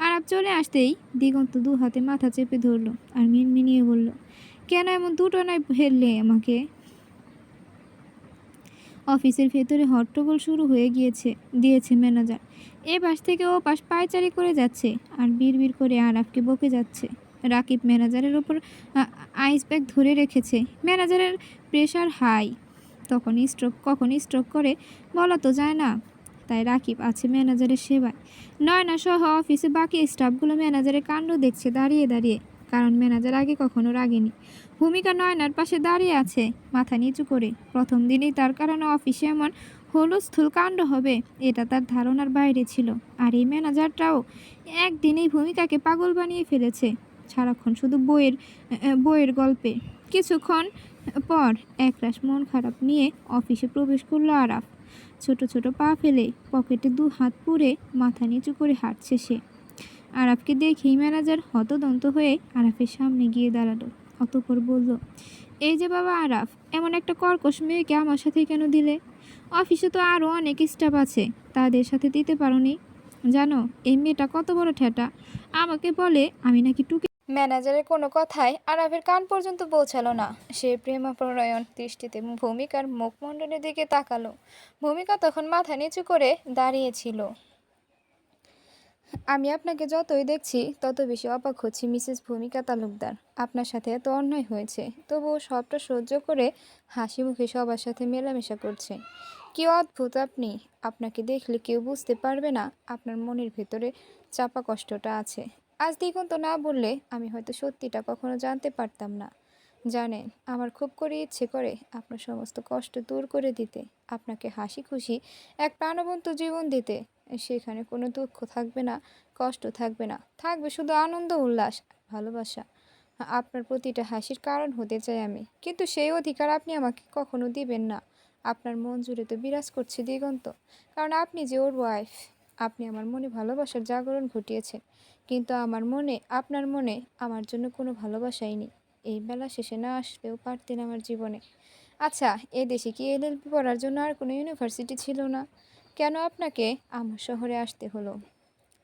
আরাফ চলে আসতেই দিগন্ত 2 হাতে মাথা চেপে ধরলো আর মিনমিনিয়ে বলল, কেন এমন দুটোনায় ফেললে আমাকে? অফিসের ভেতরে হট্টগোল শুরু হয়ে দিয়েছে ম্যানেজার। এ পাশ থেকে ও পাশ পায়চারি করে যাচ্ছে আর বিড়বিড় করে আরাফকে বকে যাচ্ছে। রাকিব ম্যানেজারের ওপর আইস ব্যাগ ধরে রেখেছে। ম্যানেজারের প্রেশার হাই, কখন স্ট্রোক করে বলা তো যায় না। তাই রাকিব আছে ম্যানেজারের সেবায়। নয়না সহ অফিসে বাকি স্টাফগুলো ম্যানেজারের কাণ্ড দেখছে দাঁড়িয়ে দাঁড়িয়ে, কারণ ম্যানেজার আগে কখনো রাগেনি। ভূমিকা নয়নার পাশে দাঁড়িয়ে আছে মাথা নিচু করে। প্রথম দিনেই তার কারণে অফিসে এমন হুলস্থুল কাণ্ড হবে এটা তার ধারণার বাইরে ছিল। আর এই ম্যানেজারটাও একদিনেই ভূমিকাকে পাগল বানিয়ে ফেলেছে, সারাক্ষণ শুধু বইয়ের গল্পে। কিছুক্ষণ পর একরাশ মন খারাপ নিয়ে অফিসে প্রবেশ করলো আরাফ। ছোট ছোট পা ফেলে পকেটে 2 হাত পুরে মাথা নিচু করে হাঁটছে সে। আরাফকে দেখেই ম্যানেজার হতদন্ত হয়ে আরাফের সামনে গিয়ে দাঁড়ালো। অতঃপর বলল, এই যে বাবা আরাফ, এমন একটা কর্কশ মেয়েকে আমার সাথে কেন দিলে? অফিসে তো আরও অনেক স্টাফ আছে, তাদের সাথে দিতে পারোনি? জানো এই মেয়েটা কত বড় ঠেটা? আমাকে বলে আমি নাকি টুকি। ম্যানেজারের কোনো কথাই আরাফের কান পর্যন্ত পৌঁছালো না। সে প্রেমপ্রণয়ন দৃষ্টিতে ভূমিকার মুখমণ্ডলের দিকে তাকালো। ভূমিকা তখন মাথা নিচু করে দাঁড়িয়েছিল। আমি আপনাকে যতই দেখছি তত বেশি অবাক হচ্ছি মিসেস ভূমিকা তালুকদার। আপনার সাথে এত অন্যায় হয়েছে, তবুও সবটা সহ্য করে হাসি মুখে সবার সাথে মেলামেশা করছে। কি অদ্ভুত আপনি! আপনাকে দেখলে কেউ বুঝতে পারবে না আপনার মনের ভেতরে চাপা কষ্টটা আছে। আজ দিগন্ত না বললে আমি হয়তো সত্যিটা কখনো জানতে পারতাম না। জানেন, আমার খুব করে ইচ্ছে করে আপনার সমস্ত কষ্ট দূর করে দিতে, আপনাকে হাসি খুশি এক প্রাণবন্ত জীবন দিতে। সেখানে কোনো দুঃখ থাকবে না, কষ্ট থাকবে না, থাকবে শুধু আনন্দ, উল্লাস, ভালোবাসা। আপনার প্রতিটা হাসির কারণ হতে চাই আমি, কিন্তু সেই অধিকার আপনি আমাকে কখনো দিবেন না। আপনার মন জুড়ে তো বিরাজ করছে দিগন্ত, কারণ আপনি যে ওর ওয়াইফ। আপনি আমার মনে ভালোবাসার জাগরণ ঘটিয়েছেন, কিন্তু আমার মনে, আপনার মনে আমার জন্য কোনো ভালোবাসাই নেই। এই বেলা শেষে না আসলেও পারতেন আমার জীবনে। আচ্ছা, এ দেশে কি এলএলবি পড়ার জন্য আর কোনো ইউনিভার্সিটি ছিল না? কেন আপনাকে আমার শহরে আসতে হলো?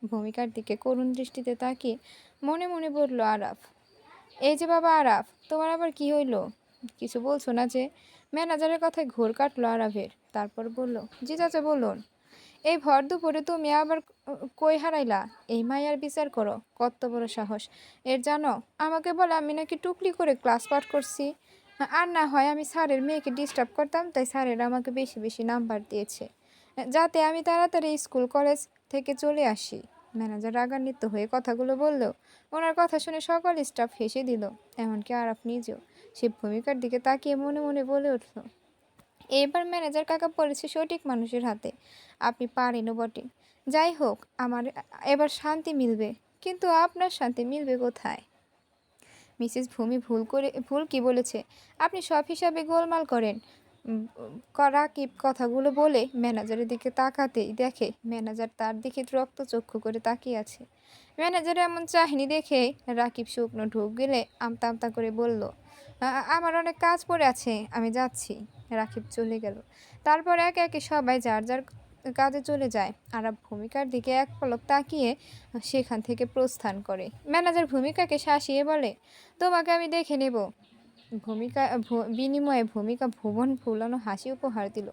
ভূমিকার দিকে করুণ দৃষ্টিতে তাকিয়ে মনে মনে বলল আরাফ। এই যে বাবা আরাফ, তোমার আবার কি হইল? কিছু বলছো না যে? ম্যানেজারের কথায় ঘোর কাটলো আরাফের, তারপর বলল, জি চাচা বলুন। এই ভর দুপুরে তুমি আবার কই হারাইলা? এই মাইয়ার বিচার করো, কত বড় সাহস এর জানো? আমাকে বলে আমি নাকি টুকলি করে ক্লাস পাঠ করছি। আর না হয় আমি স্যারের মেয়েকে ডিস্টার্ব করতাম, তাই স্যারের আমাকে বেশি বেশি নাম্বার দিয়েছে, যাতে আমি তাড়াতাড়ি স্কুল কলেজ থেকে চলে আসি। ম্যানেজার রাগান্বিত হয়ে কথাগুলো বললেও ওনার কথা শুনে সকল স্টাফ হেসে দিল, এমনকি আরাফ নিজেও। সে ভূমিকার দিকে তাকিয়ে মনে মনে বলে উঠল, এবার ম্যানেজার কাকা পড়েছে সঠিক মানুষের হাতে। আপনি পারেনও বটে। যাই হোক, আমার এবার শান্তি মিলবে। কিন্তু আপনার শান্তি মিলবে কোথায়? মিসেস ভূমি ভুল কি বলেছে? আপনি সব হিসাবে গোলমাল করেন। রাকিব কথাগুলো বলে ম্যানেজারের দিকে তাকাতেই দেখে ম্যানেজার তার দিকে রক্তচক্ষু করে তাকিয়ে আছে। ম্যানেজার এমন চাহনি দেখে রাকিব শুকনো ঢোক গেলে আমতা আমতা করে বলল, আমার অনেক কাজ পড়ে আছে, আমি যাচ্ছি। রাকিব চলে গেল। তারপর একে একে সবাই যার যার কাজে চলে যায়। আর ভূমিকার দিকে এক পলক তাকিয়ে সেখান থেকে প্রস্থান করে। ম্যানেজার ভূমিকাকে শাসিয়ে বলে, তোমাকে আমি দেখে নেব। বিনিময়ে ভূমিকা ভুবন ফুলানো হাসি উপহার দিল।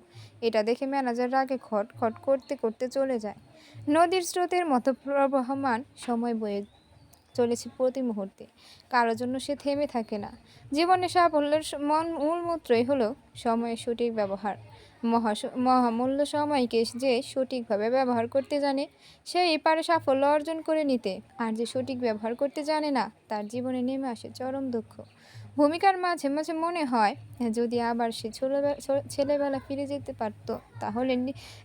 এটা দেখে ম্যানেজার রাগে খটখট করতে করতে চলে যায়। নদীর স্রোতের মতো প্রবহমান সময় বয়ে চলেছে প্রতি মুহূর্তে। কারোর জন্য সে থেমে থাকে না। জীবনে সাফল্যের মূল মন্ত্রই হলো সময়ের সঠিক ব্যবহার। মহামূল্য সময়কে যে সঠিকভাবে ব্যবহার করতে জানে, সেই পারে সাফল্য অর্জন করে নিতে। আর যে সঠিক ব্যবহার করতে জানে না, তার জীবনে নেমে আসে চরম দুঃখ। ভূমিকার মাঝে মাঝে মনে হয়, যদি আবার সে ছেলেবেলা ফিরে যেতে পারত, তাহলে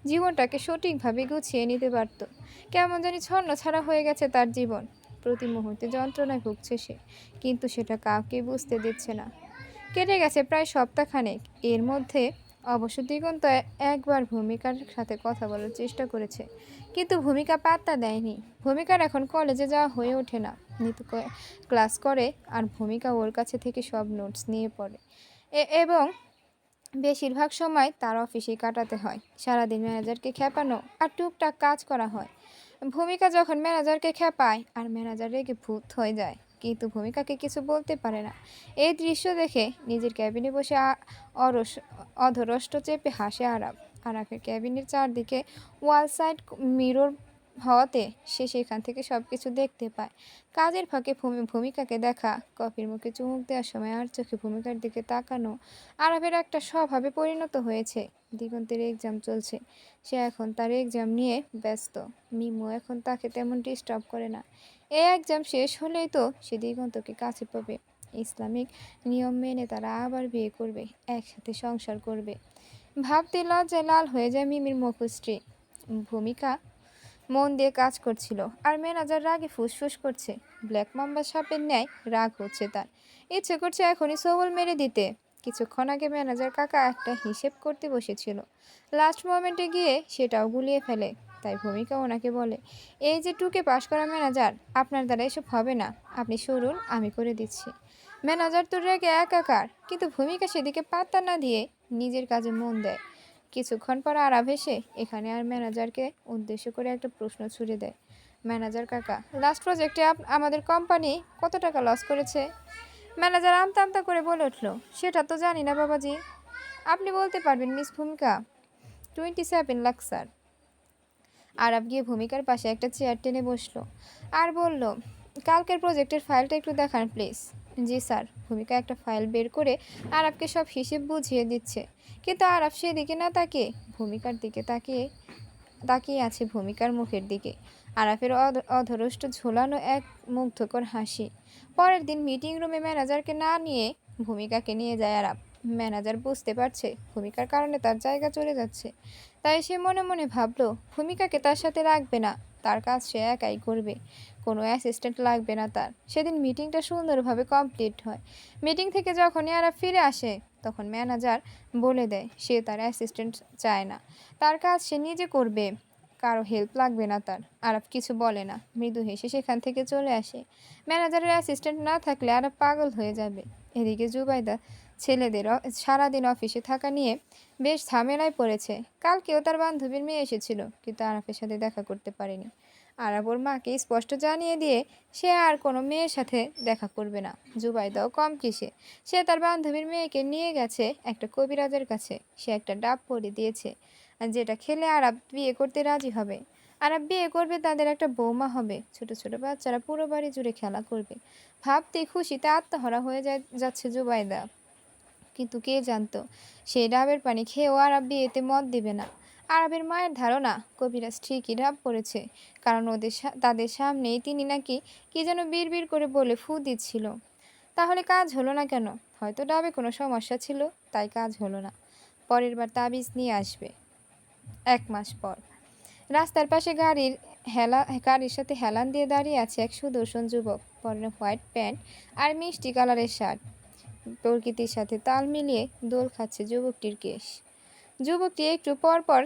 জীবনটাকে সঠিকভাবে গুছিয়ে নিতে পারত। কেমন জানি ছন্নছাড়া হয়ে গেছে তার জীবন। প্রতি মুহূর্তে যন্ত্রণায় ভুগছে সে, কিন্তু সেটা কাউকে বুঝতে দিচ্ছে না। কেটে গেছে প্রায় সপ্তাহখানেক। এর মধ্যে অবশ্য দিগন্ত একবার ভূমিকার সাথে কথা বলার চেষ্টা করেছে, কিন্তু ভূমিকা পাত্তা দেয়নি। ভূমিকার এখন কলেজে যাওয়া হয়ে ওঠে না। নিতু ক্লাস করে আর ভূমিকা ওর কাছে থেকে সব নোটস নিয়ে পড়ে, এবং বেশিরভাগ সময় তার অফিসেই কাটাতে হয়। সারাদিন ম্যানেজারকে খেপানো আর টুকটাক কাজ করা হয়। ভূমিকা যখন ম্যানেজারকে খেপায় আর ম্যানেজার রেগে ভূত হয়ে যায়, কিন্তু ভূমিকাকে কিছু বলতে পারে না। এই দৃশ্য দেখে নিজের ক্যাবিনে বসে অধরষ্ট চেপে হাসে আরাফ। আরাফের ক্যাবিনের চারদিকে ওয়াল সাইড মিরর হওয়াতে সে সেখান থেকে সব কিছু দেখতে পায়। কাজের ফাঁকে ভূমিকাকে দেখা, কফির মুখে চুমুক দেওয়ার সময় আর চোখে ভূমিকার দিকে তাকানো আরাফের একটা স্বভাবে পরিণত হয়েছে। দিগন্তের এক্সাম চলছে, সে এখন তার এক্সাম নিয়ে ব্যস্ত। মিমু এখন তাকে তেমন ডিস্টার্ব করে না। এই এক্সাম শেষ হলেই তো সে দিগন্তকে কাছে পাবে। ইসলামিক নিয়ম মেনে তারা আবার বিয়ে করবে, একসাথে সংসার করবে। ভাবতে লজ্জায় লাল হয়ে যায় মিমির মুখশ্রী। ভূমিকা মন দিয়ে কাজ করছিল, আর ম্যানেজার রাগে ফুসফুস করছে। ব্ল্যাক মাম্বা সাপের ন্যায় রাগ হচ্ছে তার। ইচ্ছে করছে এখনই সবল মেরে দিতে। কিছুক্ষণ আগে ম্যানেজার কাকা একটা হিসেব করতে বসেছিল, লাস্ট মোমেন্টে গিয়ে সেটাও গুলিয়ে ফেলে। তাই ভূমিকা ওনাকে বলে, এই যে টুকে পাশ করা ম্যানেজার, আপনার দ্বারা এসব হবে না, আপনি সরুন, আমি করে দিচ্ছি। ম্যানেজার তো রেগে একাকার, কিন্তু ভূমিকা সেদিকে পাত্তা না দিয়ে নিজের কাজে মন দেয়। কিছুক্ষণ পর আরাফ এসে এখানে আর ম্যানেজারকে উদ্দেশ্য করে একটা প্রশ্ন ছুড়ে দেয়, ম্যানেজার কাকা, লাস্ট প্রজেক্টে আমাদের কোম্পানি কত টাকা লস করেছে? ম্যানেজার আমতা আমতা করে বলে উঠল, সেটা তো জানি না বাবাজি। আপনি বলতে পারবেন মিস ভূমিকা? 27 লাখ স্যার। আরাফ গিয়ে ভূমিকার পাশে একটা চেয়ার টেনে বসলো আর বলল, কালকের প্রজেক্টের ফাইলটা একটু দেখান প্লিজ। G sir. ভূমিকা একটা ফাইল বের করে আরাফকে সব হিসেব বুঝিয়ে দিচ্ছে, কিন্তু আরাফ সেদিকে না তাকিয়ে ভূমিকার দিকে তাকিয়ে আছে ভূমিকার মুখের দিকে। আরাফের অধরষ্ট ঝোলানো এক মুগ্ধকর হাসি। পরের দিন মিটিং রুমে ম্যানেজারকে না নিয়ে ভূমিকাকে নিয়ে যায় আরাফ। ম্যানেজার বুঝতে পারছে ভূমিকার কারণে তার জায়গা চলে যাচ্ছে, তাই সে মনে মনে ভাবলো ভূমিকাকে তার সাথে রাখবে না, তার কাজ সে একাই করবে। কোনো অ্যাসিস্ট্যান্ট লাগবে না তার। সেদিন মিটিংটা সুন্দরভাবে কমপ্লিট হয়। মিটিং থেকে যখনই আরাফ ফিরে আসে তখন ম্যানেজার বলে দেয় সে তার অ্যাসিস্ট্যান্ট চায় না, তার কাজ সে নিজে করবে, কারো হেল্প লাগবে না তার। আরাফ কিছু বলে না, মৃদু হেসে সেখান থেকে চলে আসে। ম্যানেজারের অ্যাসিস্ট্যান্ট না থাকলে আরাফ পাগল হয়ে যাবে। এদিকে জুবাইদা ছেলেদের সারাদিন অফিসে থাকা নিয়ে বেশ ঝামেলায় পড়েছে। কালকেও তার বান্ধবীর মেয়ে এসেছিল, কিন্তু আরাফের সাথে দেখা করতে পারেনি। আরাফ ওর মাকে স্পষ্ট জানিয়ে দিয়ে সে আর কোনো মেয়ের সাথে দেখা করবে না। জুবাইদাও কম কিসে, সে তার বান্ধবীর মেয়েকে নিয়ে গেছে একটা কবিরাজের কাছে। সে একটা ডাব পরে দিয়েছে, আর যেটা খেলে আরাফ বিয়ে করতে রাজি হবে। আরাফ বিয়ে করবে, তাদের একটা বৌমা হবে, ছোট ছোট বাচ্চারা পুরো বাড়ি জুড়ে খেলা করবে। ভাবতেই খুশিতে আত্মহারা হয়ে যাচ্ছে জুবাইদা। কিন্তু কে জানতো সেই ডাবের পানি খেয়েও আরাব বিয়েতে মত দিবে না। আরবের মায়ের ধারণা কবিরাজ ঠিকই ডাব পড়েছে, কারণ তাদের সামনেই তিনি নাকি কি যেন বিড়বিড় করে বলে ফু দিচ্ছিল। তাহলে কাজ হলো না কেন? হয়তো ডাবে কোনো সমস্যা ছিল, তাই কাজ হলো না। পরের বার তাবিজ নিয়ে আসবে। 1 মাস পর রাস্তার পাশে গাড়ির সাথে হেলান দিয়ে দাঁড়িয়ে আছে এক সুদর্শন যুবক, পরনে হোয়াইট প্যান্ট আর মিষ্টি কালারের শার্ট। প্রকৃতির সাথে তাল মিলিয়ে দোল খাচ্ছে যুবকটির কেশ। যুবকটি একটু পর পর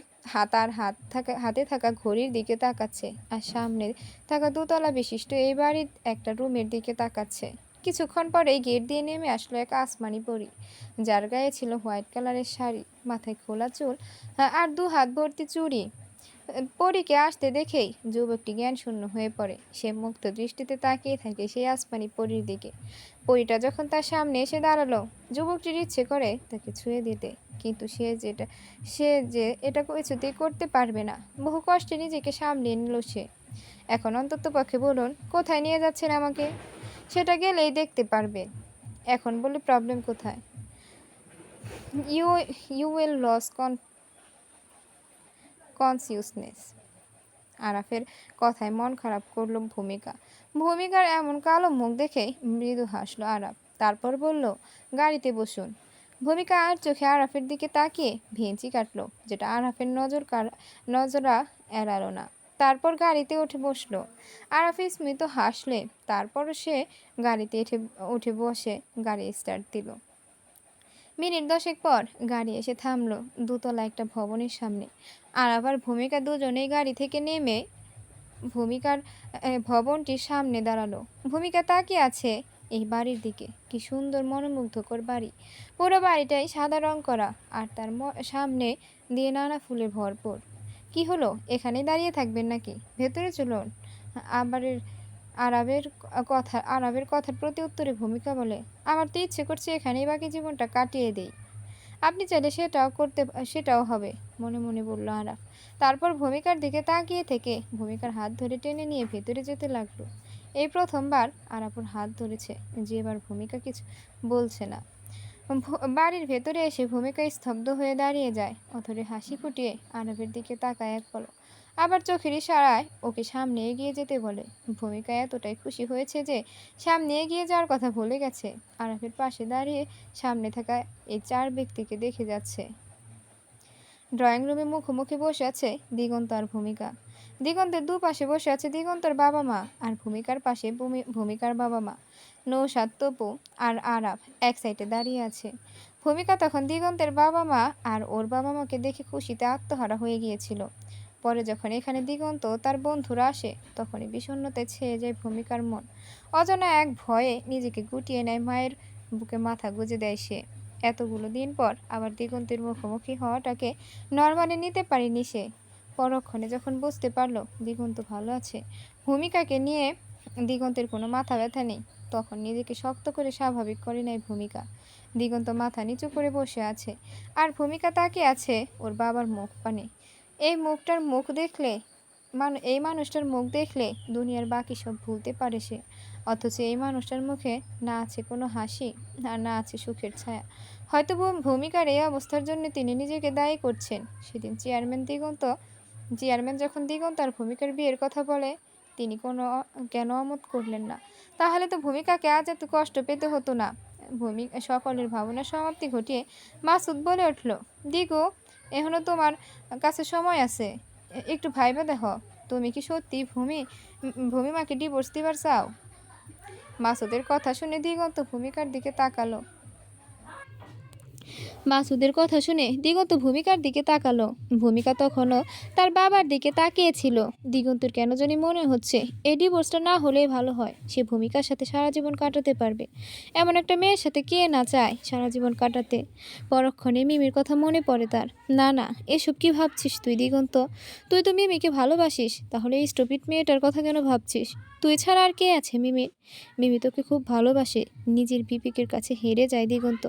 হাতে থাকা ঘড়ির দিকে তাকাচ্ছে, আর সামনে থাকা দোতলা বিশিষ্ট এই বাড়ির একটা রুমের দিকে তাকাচ্ছে। কিছুক্ষণ পরেই গেট দিয়ে নেমে আসলো এক আসমানি পরী, যার গায়ে ছিল হোয়াইট কালারের শাড়ি, মাথায় খোলা চুল আর 2 হাত ভর্তি চুড়ি। পরীকে আসতে দেখেই যুবকটি জ্ঞানশূন্য হয়ে পড়ে। সে মুক্ত দৃষ্টিতে তাকিয়ে থাকে সেই আসমানি পরীর দিকে। পরীটা যখন তার সামনে এসে দাঁড়ালো, যুবকটির ইচ্ছে করে তাকে ছুঁয়ে দিতে, কিন্তু সে যে এটা কিছুতেই করতে পারবে না। বহু কষ্টে নিজেকে সামলিয়ে নিল সে। এখন অন্তত পক্ষে বলুন, কোথায় নিয়ে যাচ্ছেন আমাকে? সেটা গেলেই দেখতে পারবে। এখন বলে প্রবলেম কোথায়? You you will lose consciousness. আরাফের কথায় মন খারাপ করলো ভূমিকার এমন কালো মুখ দেখে মৃদু হাসলো আরাফ। তারপর বলল, গাড়িতে বসুন। ভূমিকা আর চোখে আরাফের দিকে তাকিয়ে ভেঁচি কাটলো, যেটা আরাফের নজরা এড়ালো না। তারপর গাড়িতে উঠে বসলো। আরাফ স্মিত হাসলে তারপরও সে গাড়িতে উঠে বসে গাড়ি স্টার্ট দিল। মিনিট 10 পর গাড়ি এসে থামলো দোতলা একটা ভবনের সামনে। আরাফ আর ভূমিকা দুজনেই গাড়ি থেকে নেমে ভবনটির সামনে দাঁড়ালো। ভূমিকা তাকিয়ে আছে এই বাড়ির দিকে। কি সুন্দর মনোমুগ্ধকর বাড়ি! পুরো বাড়িটাই সাদা রং করা, আর তার সামনে দিয়ে নানা ফুলে ভরপুর। কি হলো, এখানেই দাঁড়িয়ে থাকবেন নাকি? ভেতরে চলুন। আবারের আরবের কথার প্রতি উত্তরে ভূমিকা বলে, আমার তো ইচ্ছে করছে এখানেই বাকি জীবনটা কাটিয়ে দেই। আপনি চাইলে সেটাও হবে, মনে মনে বলল আরাফ। তারপর ভূমিকার দিকে তাকিয়ে থেকে ভূমিকার হাত ধরে টেনে নিয়ে ভেতরে যেতে লাগলো। এই প্রথমবার আরাফের হাত ধরেছে, যে এবার ভূমিকা কিছু বলছে না। বাড়ির ভেতরে এসে ভূমিকা স্তব্ধ হয়ে দাঁড়িয়ে যায়, অথরে হাসি ফুটিয়ে আরাফের দিকে তাকায় এক পলক, আবার চোখের ইশারায় ওকে সামনে এগিয়ে যেতে বলে। ভূমিকা এতটাই খুশি হয়েছে যে সামনে এগিয়ে যাওয়ার কথা ভুলে গেছে। আরাফের পাশে দাঁড়িয়ে সামনে থাকা এই 4 ব্যক্তিকে দেখে যাচ্ছে। ড্রয়িং রুমে মুখোমুখি বসে আছে দিগন্ত আর ভূমিকা। দিগন্তের দুপাশে বসে আছে দিগন্তর বাবা মা, আর ভূমিকার পাশে ভূমিকার বাবা মা নৌশাদ, তপু আর আরাফ এক সাইডে দাঁড়িয়ে আছে। ভূমিকা তখন দিগন্তের বাবা মা আর ওর বাবা মাকে দেখে খুশিতে আত্মহারা হয়ে গিয়েছিল। পরে যখন এখানে দিগন্ত তার বন্ধুরা আসে, তখনই বিষণ্ণতায় ছেয়ে যায় ভূমিকার মন। অজানা এক ভয়ে নিজেকে গুটিয়ে নেয়, মায়ের বুকে মাথা গুজে দেয় সে। এতগুলো দিন পর আবার দিগন্তের মুখোমুখি হওয়াটাকে নরমালে নিতে পারেনি সে। পরক্ষণে যখন বুঝতে পারলো দিগন্ত ভালো আছে, ভূমিকাকে নিয়ে দিগন্তের কোনো মাথা ব্যথা নেই, তখন নিজেকে শক্ত করে স্বাভাবিক করে নেয় ভূমিকা। দিগন্ত মাথা নিচু করে বসে আছে, আর ভূমিকা তাকিয়ে আছে ওর বাবার মুখ পানে। এই মানুষটার মুখ দেখলে দুনিয়ার বাকি সব ভুলতে পারে সে। অথচ এই মানুষটার মুখে না আছে কোনো হাসি, আর না আছে সুখের ছায়া। হয়তো ভূমিকার এই অবস্থার জন্য তিনি নিজেকে দায়ী করছেন। সেদিন চেয়ারম্যান যখন দিগন্ত আর ভূমিকার বিয়ের কথা বলে, তিনি কেন অমত করলেন না? তাহলে তো ভূমিকাকে আজ এত কষ্ট পেতে হতো না। সকলের ভাবনার সমাপ্তি ঘটিয়ে মাসুদ বলে উঠল, দিগু, এখনো তোমার কাছে সময় আছে, একটু ভাইবা দেখো। তুমি কি সত্যি ভূমিমাকে ডিভোর্স দিবার চাও? মাসুদের কথা শুনে দিগন্ত ভূমিকার দিকে তাকালো। মাসুদের কথা শুনে দিগন্ত ভূমিকার দিকে তাকালো। ভূমিকা তখনও তার বাবার দিকে তাকিয়েছিল। দিগন্তর কেন জানি মনে হচ্ছে এই ডিভোর্সটা না হলেই ভালো হয়। সে ভূমিকার সাথে সারা জীবন কাটাতে পারবে। এমন একটা মেয়ের সাথে কে না চায় সারা জীবন কাটাতে। পরক্ষণে মিমির কথা মনে পড়ে তার। না না, এসব কি ভাবছিস তুই দিগন্ত? তুই তো মিমিকে ভালোবাসিস, তাহলে এই স্টুপিড মেয়েটার কথা কেন ভাবছিস? তুই ছাড়া আর কে আছে মিমির? মিমি তোকে খুব ভালোবাসে। নিজের বিবেকের কাছে হেরে যায় দিগন্ত।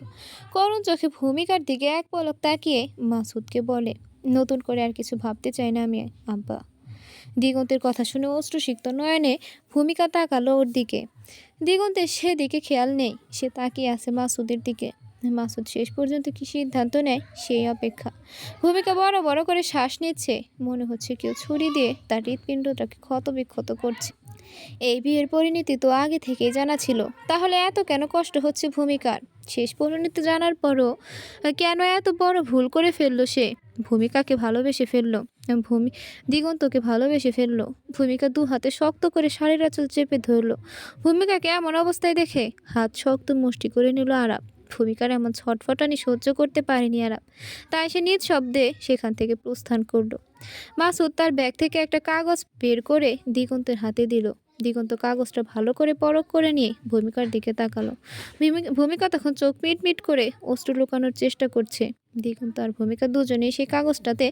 করুণ চোখে ভূমিকার দিকে এক পলক তাকিয়ে মাসুদকে বলে, নতুন করে আর কিছু ভাবতে চাই না আমি আব্বা। দিগন্তের কথা শুনে অশ্রুসিক্ত নয়নে ভূমিকা তাকালো ওর দিকে। দিগন্তের সেদিকে খেয়াল নেই, সে তাকিয়ে আছে মাসুদের দিকে। মাসুদ শেষ পর্যন্ত কি সিদ্ধান্ত নেয় সেই অপেক্ষা। ভূমিকা বড় বড় করে শ্বাস নিচ্ছে, মনে হচ্ছে কেউ ছুরি দিয়ে তার হৃৎপিণ্ডটাকে ক্ষতবিক্ষত করছে। এই বিয়ের পরিণতি তো আগে থেকেই জানা ছিল, তাহলে এত কেন কষ্ট হচ্ছে ভূমিকার? শেষ পরিণতি জানার পরও কেন এত বড় ভুল করে ফেললো সে? ভূমিকাকে ভালোবেসে ফেললো, ভূমি দিগন্তকে ভালোবেসে ফেললো। ভূমিকা দু হাতে শক্ত করে শাড়ির আঁচল চেপে ধরলো। ভূমিকাকে এমন অবস্থায় দেখে হাত শক্ত মুষ্টি করে নিল আরাপ। ভূমিকার এমন ছটফটানি সহ্য করতে পারেনি আরাপ, তাই সে নিজ শব্দে সেখান থেকে প্রস্থান করলো। মাসুদ তার ব্যাগ থেকে একটা কাগজ বের করে দিগন্তের হাতে দিল। দিগন্ত কাগজটা ভালো করে পরখ করে নিয়ে ভূমিকার দিকে তাকালো। ভূমিকা তখন চোখ মিট মিট করে অশ্রু লুকানোর চেষ্টা করছে। দিগন্ত আর ভূমিকা দুজনেই সেই কাগজটাতে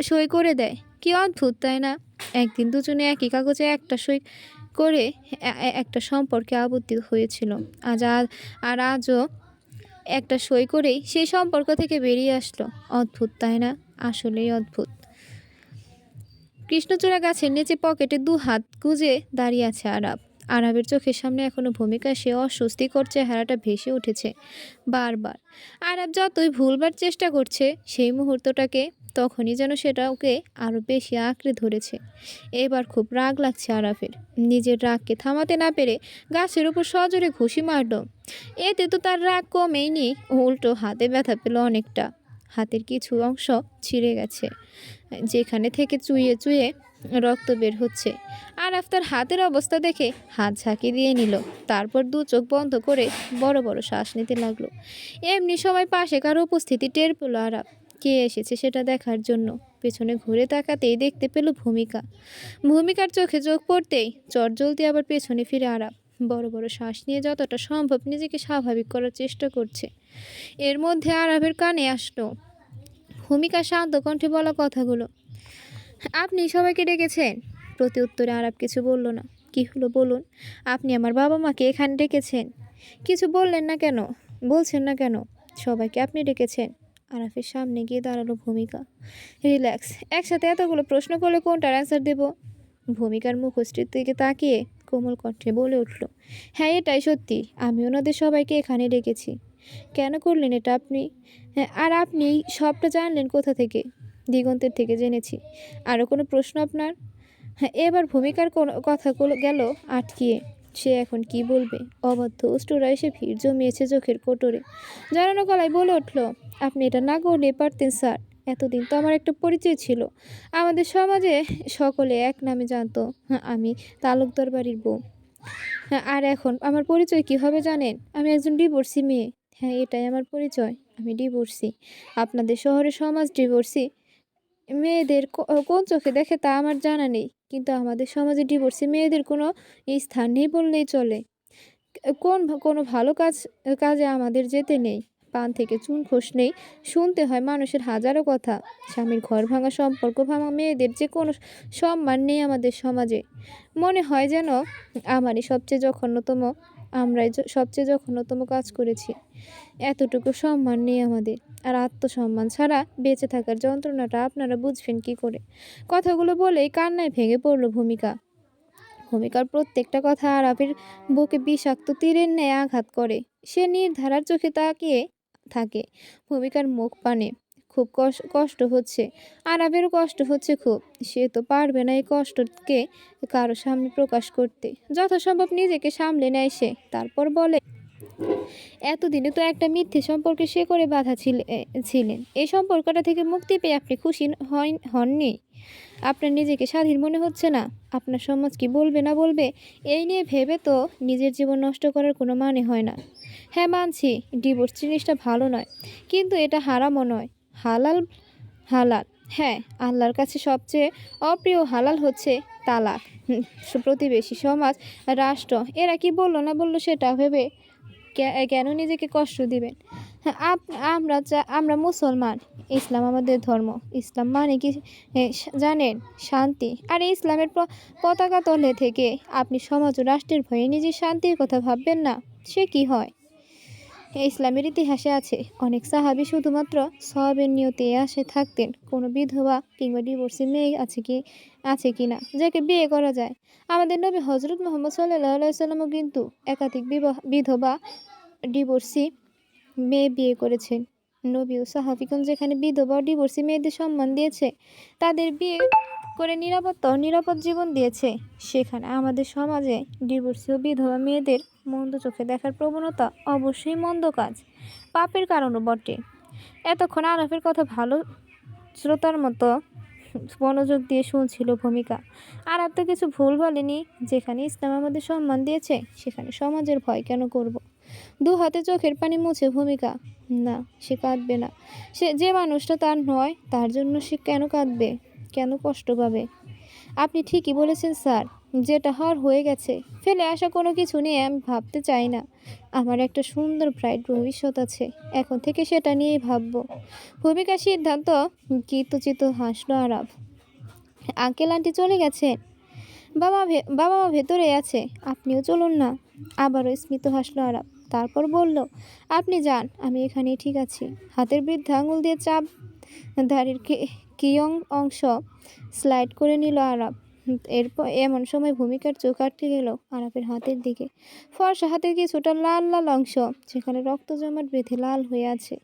সই করে দেয়। কি অদ্ভুত তাই না? একদিন দুজনে একই কাগজে একটা সই করে একটা সম্পর্কে আবদ্ধ হয়েছিল। আর আজও একটা সই করেই সেই সম্পর্ক থেকে বেরিয়ে আসলো। অদ্ভুত তাই না? আসলেই অদ্ভুত। কৃষ্ণচূড়া গাছের নিচে পকেটে দু হাত গুজে দাঁড়িয়ে আছে আরাব। আরাবের চোখের সামনে এখনো ভূমিকা সে অস্বস্তিকর চেহারাটা ভেসে উঠেছে বারবার। আরাব যতই ভুলবার চেষ্টা করছে সেই মুহূর্তটাকে, তখনই যেন সেটা ওকে আরও বেশি আঁকড়ে ধরেছে। এবার খুব রাগ লাগছে আরাফের। নিজের রাগকে থামাতে না পেরে গাছের উপর সজোরে ঘুষি মারল। এতে তো তার রাগ কমেইনি, উল্টো হাতে ব্যথা পেল অনেকটা। হাতের কিছু অংশ ছিঁড়ে গেছে, যেখানে থেকে চুইয়ে চুইয়ে রক্ত বের হচ্ছে। আরাফ তার হাতের অবস্থা দেখে হাত ঝাঁকি দিয়ে নিল। তারপর দু চোখ বন্ধ করে বড় বড় শ্বাস নিতে লাগলো। এমনি সময় পাশে কারো উপস্থিতি টের পেল আরাফ। কে এসেছে সেটা দেখার জন্য পেছনে ঘুরে তাকাতেই দেখতে পেল ভূমিকা। ভূমিকার চোখে চোখ পড়তেই চটজলদি আবার পেছনে ফিরে আরাফ বড় বড় শ্বাস নিয়ে যতটা সম্ভব নিজেকে স্বাভাবিক করার চেষ্টা করছে। এর মধ্যে আরাফের কানে আসলো ভূমিকা শান্ত কণ্ঠে বলা কথাগুলো। আপনি সবাইকে ডেকেছেন? প্রতি উত্তরে আরাপ কিছু বলল না। কি হলো বলুন? আপনি আমার বাবা মাকে এখানে ডেকেছেন, কিছু বললেন না কেন? বলছেন না কেন সবাইকে আপনি ডেকেছেন? আরাফের সামনে গিয়ে দাঁড়ালো ভূমিকা। রিল্যাক্স, একসাথে এতগুলো প্রশ্ন করলে কোনটার অ্যান্সার দেব? ভূমিকার মুখশ্রীর দিকে তাকিয়ে কোমল কণ্ঠে বলে উঠল, হ্যাঁ এটাই সত্যি, আমি ওনাদের সবাইকে এখানে ডেকেছি। কেন করলেন এটা আপনি? হ্যাঁ, আর আপনি সবটা জানলেন কোথা থেকে? দিগন্তের থেকে জেনেছি। আরও কোনো প্রশ্ন আপনার? হ্যাঁ, এবার ভূমিকার কোনো কথা গেল আটকিয়ে। সে এখন কি বলবে? অবাধ্য অষ্টরা এসে ভিড় জমিয়েছে চোখের কোটরে। জানানো গলায় বলে উঠল, আপনি এটা না করলে পারতেন স্যার। এতদিন তো আমার একটা পরিচয় ছিল। আমাদের সমাজে সকলে এক নামে জানতো, হ্যাঁ, আমি তালুকদার বাড়ির বউ। হ্যাঁ, আর এখন আমার পরিচয় কীভাবে জানেন? আমি একজন ডিভোর্সি মেয়ে। হ্যাঁ, এটাই আমার পরিচয়, আমি ডিভোর্সি। আপনাদের শহরের সমাজ ডিভোর্সি মেয়েদের কোন চোখে দেখে তা আমার জানা নেই, কিন্তু আমাদের সমাজে ডিভোর্সি মেয়েদের কোনো স্থান নেই বললেই চলে। কোনো ভালো কাজে আমাদের যেতে নেই, পান থেকে চুন খোস নেই, শুনতে হয় মানুষের হাজারো কথা। স্বামীর ঘর ভাঙা, সম্পর্ক ভাঙা মেয়েদের যে কোনো সম্মান নেই আমাদের সমাজে। মনে হয় যেন আমরাই সবচেয়ে জঘন্যতম কাজ করেছি। এতটুকু সম্মান নেই আমাদের। আর আত্মসম্মান ছাড়া বেঁচে থাকার যন্ত্রণাটা আপনারা বুঝবেন কি করে? কথাগুলো বলেই কান্নায় ভেঙে পড়ল ভূমিকা। ভূমিকার প্রত্যেকটা কথা আরাফের বুকে বিষাক্ত তীরের ন্যায় আঘাত করে। সে নির্ধারার চোখে তাকিয়ে থাকে। ভূমিকার মুখ পানে খুব কষ্ট হচ্ছে। আরাফেরও কষ্ট হচ্ছে খুব। সে তো পারবে না এই কষ্টকে কারো সামনে প্রকাশ করতে। যথাসম্ভব নিজেকে সামলে নেয় সে। তারপর বলে, এতদিনে তো একটা মিথ্যে সম্পর্কে সে করে বাধা ছিলেন। এই সম্পর্কটা থেকে মুক্তি পেয়ে আপনি খুশি হননি? আপনার নিজেকে স্বাধীন মনে হচ্ছে না? আপনার সমাজ কি বলবে না বলবে এই নিয়ে ভেবে তো নিজের জীবন নষ্ট করার কোনো মানে হয় না। হ্যাঁ, মানছি ডিভোর্স জিনিসটা ভালো নয়, কিন্তু এটা হারামও নয়। হালাল হালাল হ্যাঁ, আল্লাহর কাছে সবচেয়ে অপ্রিয় হালাল হচ্ছে তালাক। প্রতিবেশী, সমাজ, রাষ্ট্র এরা কি বললো না বললো সেটা ভেবে কেন নিজেকে কষ্ট দিবেন? হ্যাঁ, আমরা মুসলমান, ইসলাম আমাদের ধর্ম। ইসলাম মানে কি জানেন? শান্তি। আর এই ইসলামের পতাকা তলে থেকে আপনি সমাজ ও রাষ্ট্রের ভয়ে নিজের শান্তির কথা ভাববেন না, সে কি হয়? ইসলামের ইতিহাসে আছে অনেক সাহাবী শুধুমাত্র সওয়াবের নিয়তে আসে থাকতেন কোনো বিধবা কিংবা ডিভোর্সি মেয়ে আছে কি না যাকে বিয়ে করা যায়। আমাদের নবী হজরত মোহাম্মদ সাল্লাল্লাহু আলাইহি সাল্লামও কিন্তু একাধিক বিধবা ডিভোর্সি মেয়ে বিয়ে করেছেন। নবী ও সাহাবীগণ যেখানে বিধবা ও ডিভোর্সি মেয়েদের সম্মান দিয়েছে, তাদের বিয়ে করে নিরাপত্তা ও নিরাপদ জীবন দিয়েছে, সেখানে আমাদের সমাজে ডিভোর্সি ও বিধবা মেয়েদের মন্দ চোখে দেখার প্রবণতা অবশ্যই মন্দ কাজ, পাপের কারণও বটে। এতক্ষণ আরাফের কথা ভালো শ্রোতার মতো মনোযোগ দিয়ে শুনছিল ভূমিকা। আরাফ তো কিছু ভুল বলেনি। যেখানে ইসলাম আমাদের সম্মান দিয়েছে সেখানে সমাজের ভয় কেন করব? দু হাতে চোখের পানি মুছে ভূমিকা, না সে কাঁদবে না। যে মানুষটা তার নয় তার জন্য সে কেন কাঁদবে, কেন কষ্ট পাবে? আপনি ঠিকই বলেছেন স্যার, যেটা হওয়ার হয়ে গেছে। ফেলে আসা কোনো কিছু নিয়ে আমি ভাবতে চাই না। আমার একটা সুন্দর ব্রাইট ভবিষ্যৎ আছে, এখন থেকে সেটা নিয়েই ভাববো। ভূমিকার সিদ্ধান্ত চিত হাসলো আরাফ। আঙ্কেল আন্টি চলে গেছেন, বাবা মা ভেতরে আছে, আপনিও চলুন না। আবারও স্মিত হাসলো আরাফ। তারপর বলল, আপনি যান, আমি এখানেই ঠিক আছি। হাতের বৃদ্ধা আঙুল দিয়ে চাপ দাড়ির কিয়ং অংশ স্লাইড করে নিল আরাফ। এরপর এমন সময় ভূমিকার চোখ আটকে গেল আরাফের হাতের দিকে। ফর্সা হাতের কিছুটা লাল লাল অংশ, যেখানে রক্ত জমাট বেঁধে লাল হয়ে আছে।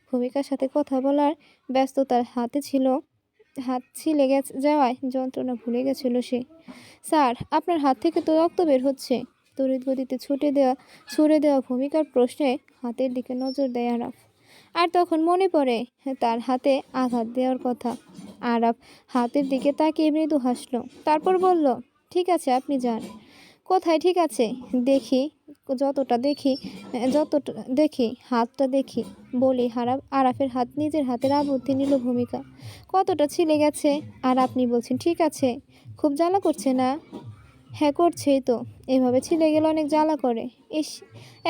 ভূমিকার সাথে কথা বলার ব্যস্ততার হাত ছিলে যাওয়ায় যন্ত্রণা ভুলে গেছিল সে। স্যার, আপনার হাত থেকে তো রক্ত বের হচ্ছে। তড়িৎ গতিতে ছুড়ে দেওয়া ভূমিকার প্রশ্নে হাতের দিকে নজর দেয় আরাফ। আর তখন মনে পড়ে তার হাতে আঘাত দেওয়ার কথা। আরাফ হাতের দিকে তাকিয়ে মৃদু হাসল। তারপর বলল, ঠিক আছে, আপনি যান। কোথায় ঠিক আছে? দেখি, যতটা দেখি হাতটা দেখি বলি আরাফের হাত নিজের হাতের আবদ্ধি নিল ভূমিকা। কতটা ছিলে গেছে, আর আপনি বলছেন ঠিক আছে? খুব জ্বালা করছে না? হ্যাঁ, করছেই তো। এভাবে ছিলে গেলে অনেক জ্বালা করে। ইস,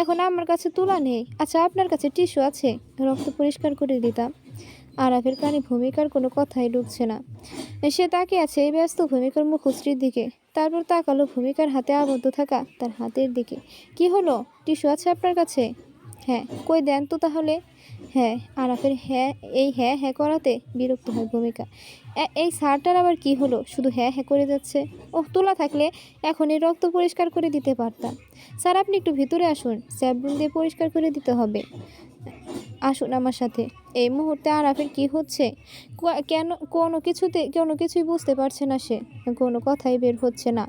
এখন আমার কাছে তুলা নেই। আচ্ছা, আপনার কাছে টিস্যু আছে? রক্ত পরিষ্কার করে দিতাম। আরাফের কানে ভূমিকার কোনো কথাই ঢুকছে না। সে তাকিয়ে আছে এই ব্যস্ত ভূমিকার মুখশ্রীর দিকে। তারপর তাকালো ভূমিকার হাতে আবদ্ধ থাকা তার হাতের দিকে। কি হলো, টিস্যু আছে আপনার কাছে? হ্যাঁ। কই দেন তো তাহলে। হ্যাঁ। আরাফের হ্যাঁ হ্যাঁ করাতে বিরক্ত হয় ভূমিকা। এই স্যারটার আবার কি হলো, শুধু হ্যাঁ হ্যাঁ করে যাচ্ছে। ওহ, তোলা থাকলে এখন এই রক্ত পরিষ্কার করে দিতে পারতাম। স্যার, আপনি একটু ভিতরে আসুন, স্যাবলুন দিয়ে পরিষ্কার করে দিতে হবে। আসুন আমার সাথে। এই মুহূর্তে আরাফের কি হচ্ছে কেন কোনো কিছুই বুঝতে পারছে না সে। কোনো কথাই বের হচ্ছে না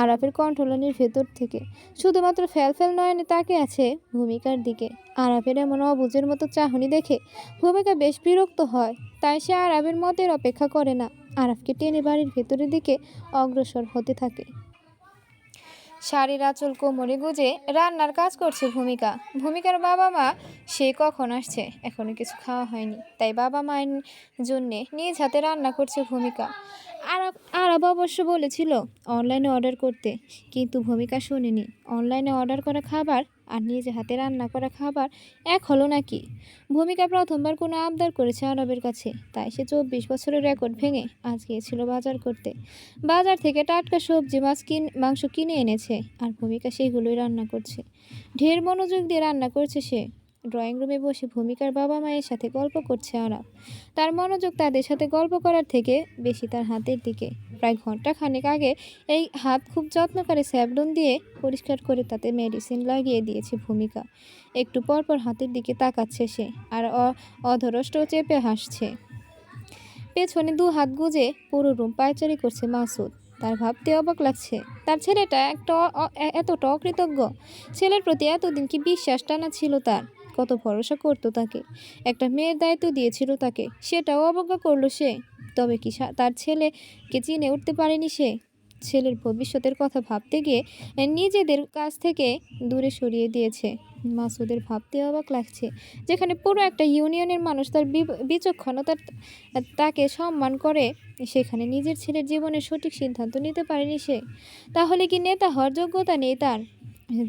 আরাফের কণ্ঠলানির ভেতর থেকে। শুধুমাত্র ফ্যাল নয়নে তাকে আছে ভূমিকার দিকে। আরাফের এমন অবুঝের মতো চাহনি দেখে ভূমিকা বেশ বিরক্ত হয়। তাই সে আরাফের মতের অপেক্ষা করে না, আরাফকে টেনে বাড়ির ভেতরের দিকে অগ্রসর হতে থাকে। শাড়ির আঁচল কোমরে গুজে রান্নার কাজ করছে ভূমিকার বাবা মা সে কখন আসছে, এখনো কিছু খাওয়া হয়নি। তাই বাবা মায়ের জন্যে নিজ হাতে রান্না করছে ভূমিকা। আরব অবশ্য বলেছিল অনলাইনে অর্ডার করতে, কিন্তু ভূমিকা শোনেনি। অনলাইনে অর্ডার করা খাবার আর নিজে হাতে রান্না করা খাবার এক হলো নাকি? ভূমিকা প্রথমবার কোনো আবদার করেছে আরবের কাছে, তাই সে 24 বছরের রেকর্ড ভেঙে আজ গিয়েছিল বাজার করতে। বাজার থেকে টাটকা সবজি মাংস কিনে এনেছে, আর ভূমিকা সেগুলোই রান্না করছে। ঢের মনোযোগ দিয়ে রান্না করছে সে। ড্রয়িং রুমে বসে ভূমিকার বাবা মায়ের সাথে গল্প করছে আরাফ। তার মনোযোগ তাদের সাথে গল্প করার থেকে বেশি তার হাতের দিকে। প্রায় ঘন্টা খানেক আগে এই হাত খুব যত্নকারে স্যাবলুন দিয়ে পরিষ্কার করে তাতে মেডিসিন লাগিয়ে দিয়েছে ভূমিকা। একটু পরপর হাতের দিকে তাকাচ্ছে সে, আর অধরষ্ট চেপে হাসছে। পেছনে দু হাত গুজে পুরো রুম পায়চারি করছে মাসুদ। তার ভাবতে অবাক লাগছে। তার ছেলেটা এতটা অকৃতজ্ঞ। ছেলের প্রতি এতদিন কি বিশ্বাস টানা ছিল তার, কত ভরসা করতো তাকে, একটা মেয়ের দায়িত্ব দিয়েছিল তাকে, সেটাও অবজ্ঞা করলো সে। তবে কি তার ছেলেকে চিনে উঠতে পারেনি সে? ছেলের ভবিষ্যতের কথা ভাবতে গিয়ে নিজেদের কাছ থেকে দূরে সরিয়ে দিয়েছে। মাসুদের ভাবতে অবাক লাগছে, যেখানে পুরো একটা ইউনিয়নের মানুষ তার বিচক্ষণতার তাকে সম্মান করে, সেখানে নিজের ছেলের জীবনের সঠিক সিদ্ধান্ত নিতে পারেনি সে। তাহলে কি নেতা হওয়ার যোগ্যতা নেই তার?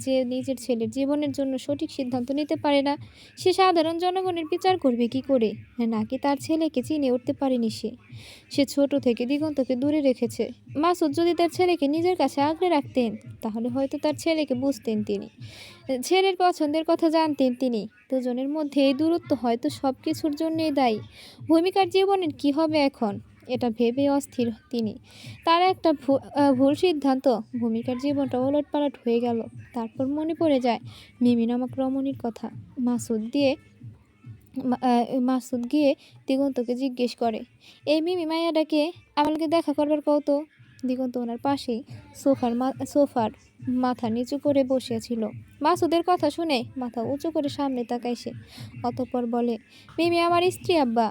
যে নিজের ছেলের জীবনের জন্য সঠিক সিদ্ধান্ত নিতে পারে না, সে সাধারণ জনগণের বিচার করবে কি করে? নাকি তার ছেলেকে চিনে উঠতে পারেনি সে? সে ছোট থেকে দিগন্তকে দূরে রেখেছে। মাসুদ যদি তার ছেলেকে নিজের কাছে আগলে রাখতেন, তাহলে হয়তো তার ছেলেকে বুঝতেন তিনি, ছেলের পছন্দের কথা জানতেন তিনি। দুজনের মধ্যে এই দূরত্ব হয়তো সব কিছুর জন্যই দায়ী। ভূমিকার জীবনের কি হবে এখন, এটা ভেবে অস্থির তিনি। তার একটা ভুল সিদ্ধান্ত, ভূমিকার জীবনটা ওলটপালট হয়ে গেল। তারপর মনে পড়ে যায় মিমি নামক রমণীর কথা। মাসুদ গিয়ে দিগন্তকে জিজ্ঞেস করে, এই মিমি মাইয়াটাকে আমাকে দেখা করবার কত? দিগন্ত ওনার পাশেই সোফার মাথা নিচু করে বসিয়াছিল। মাসুদের কথা শুনে মাথা উঁচু করে সামনে তাকায় সে। অতঃপর বলে, মিমি আমার স্ত্রী আব্বা।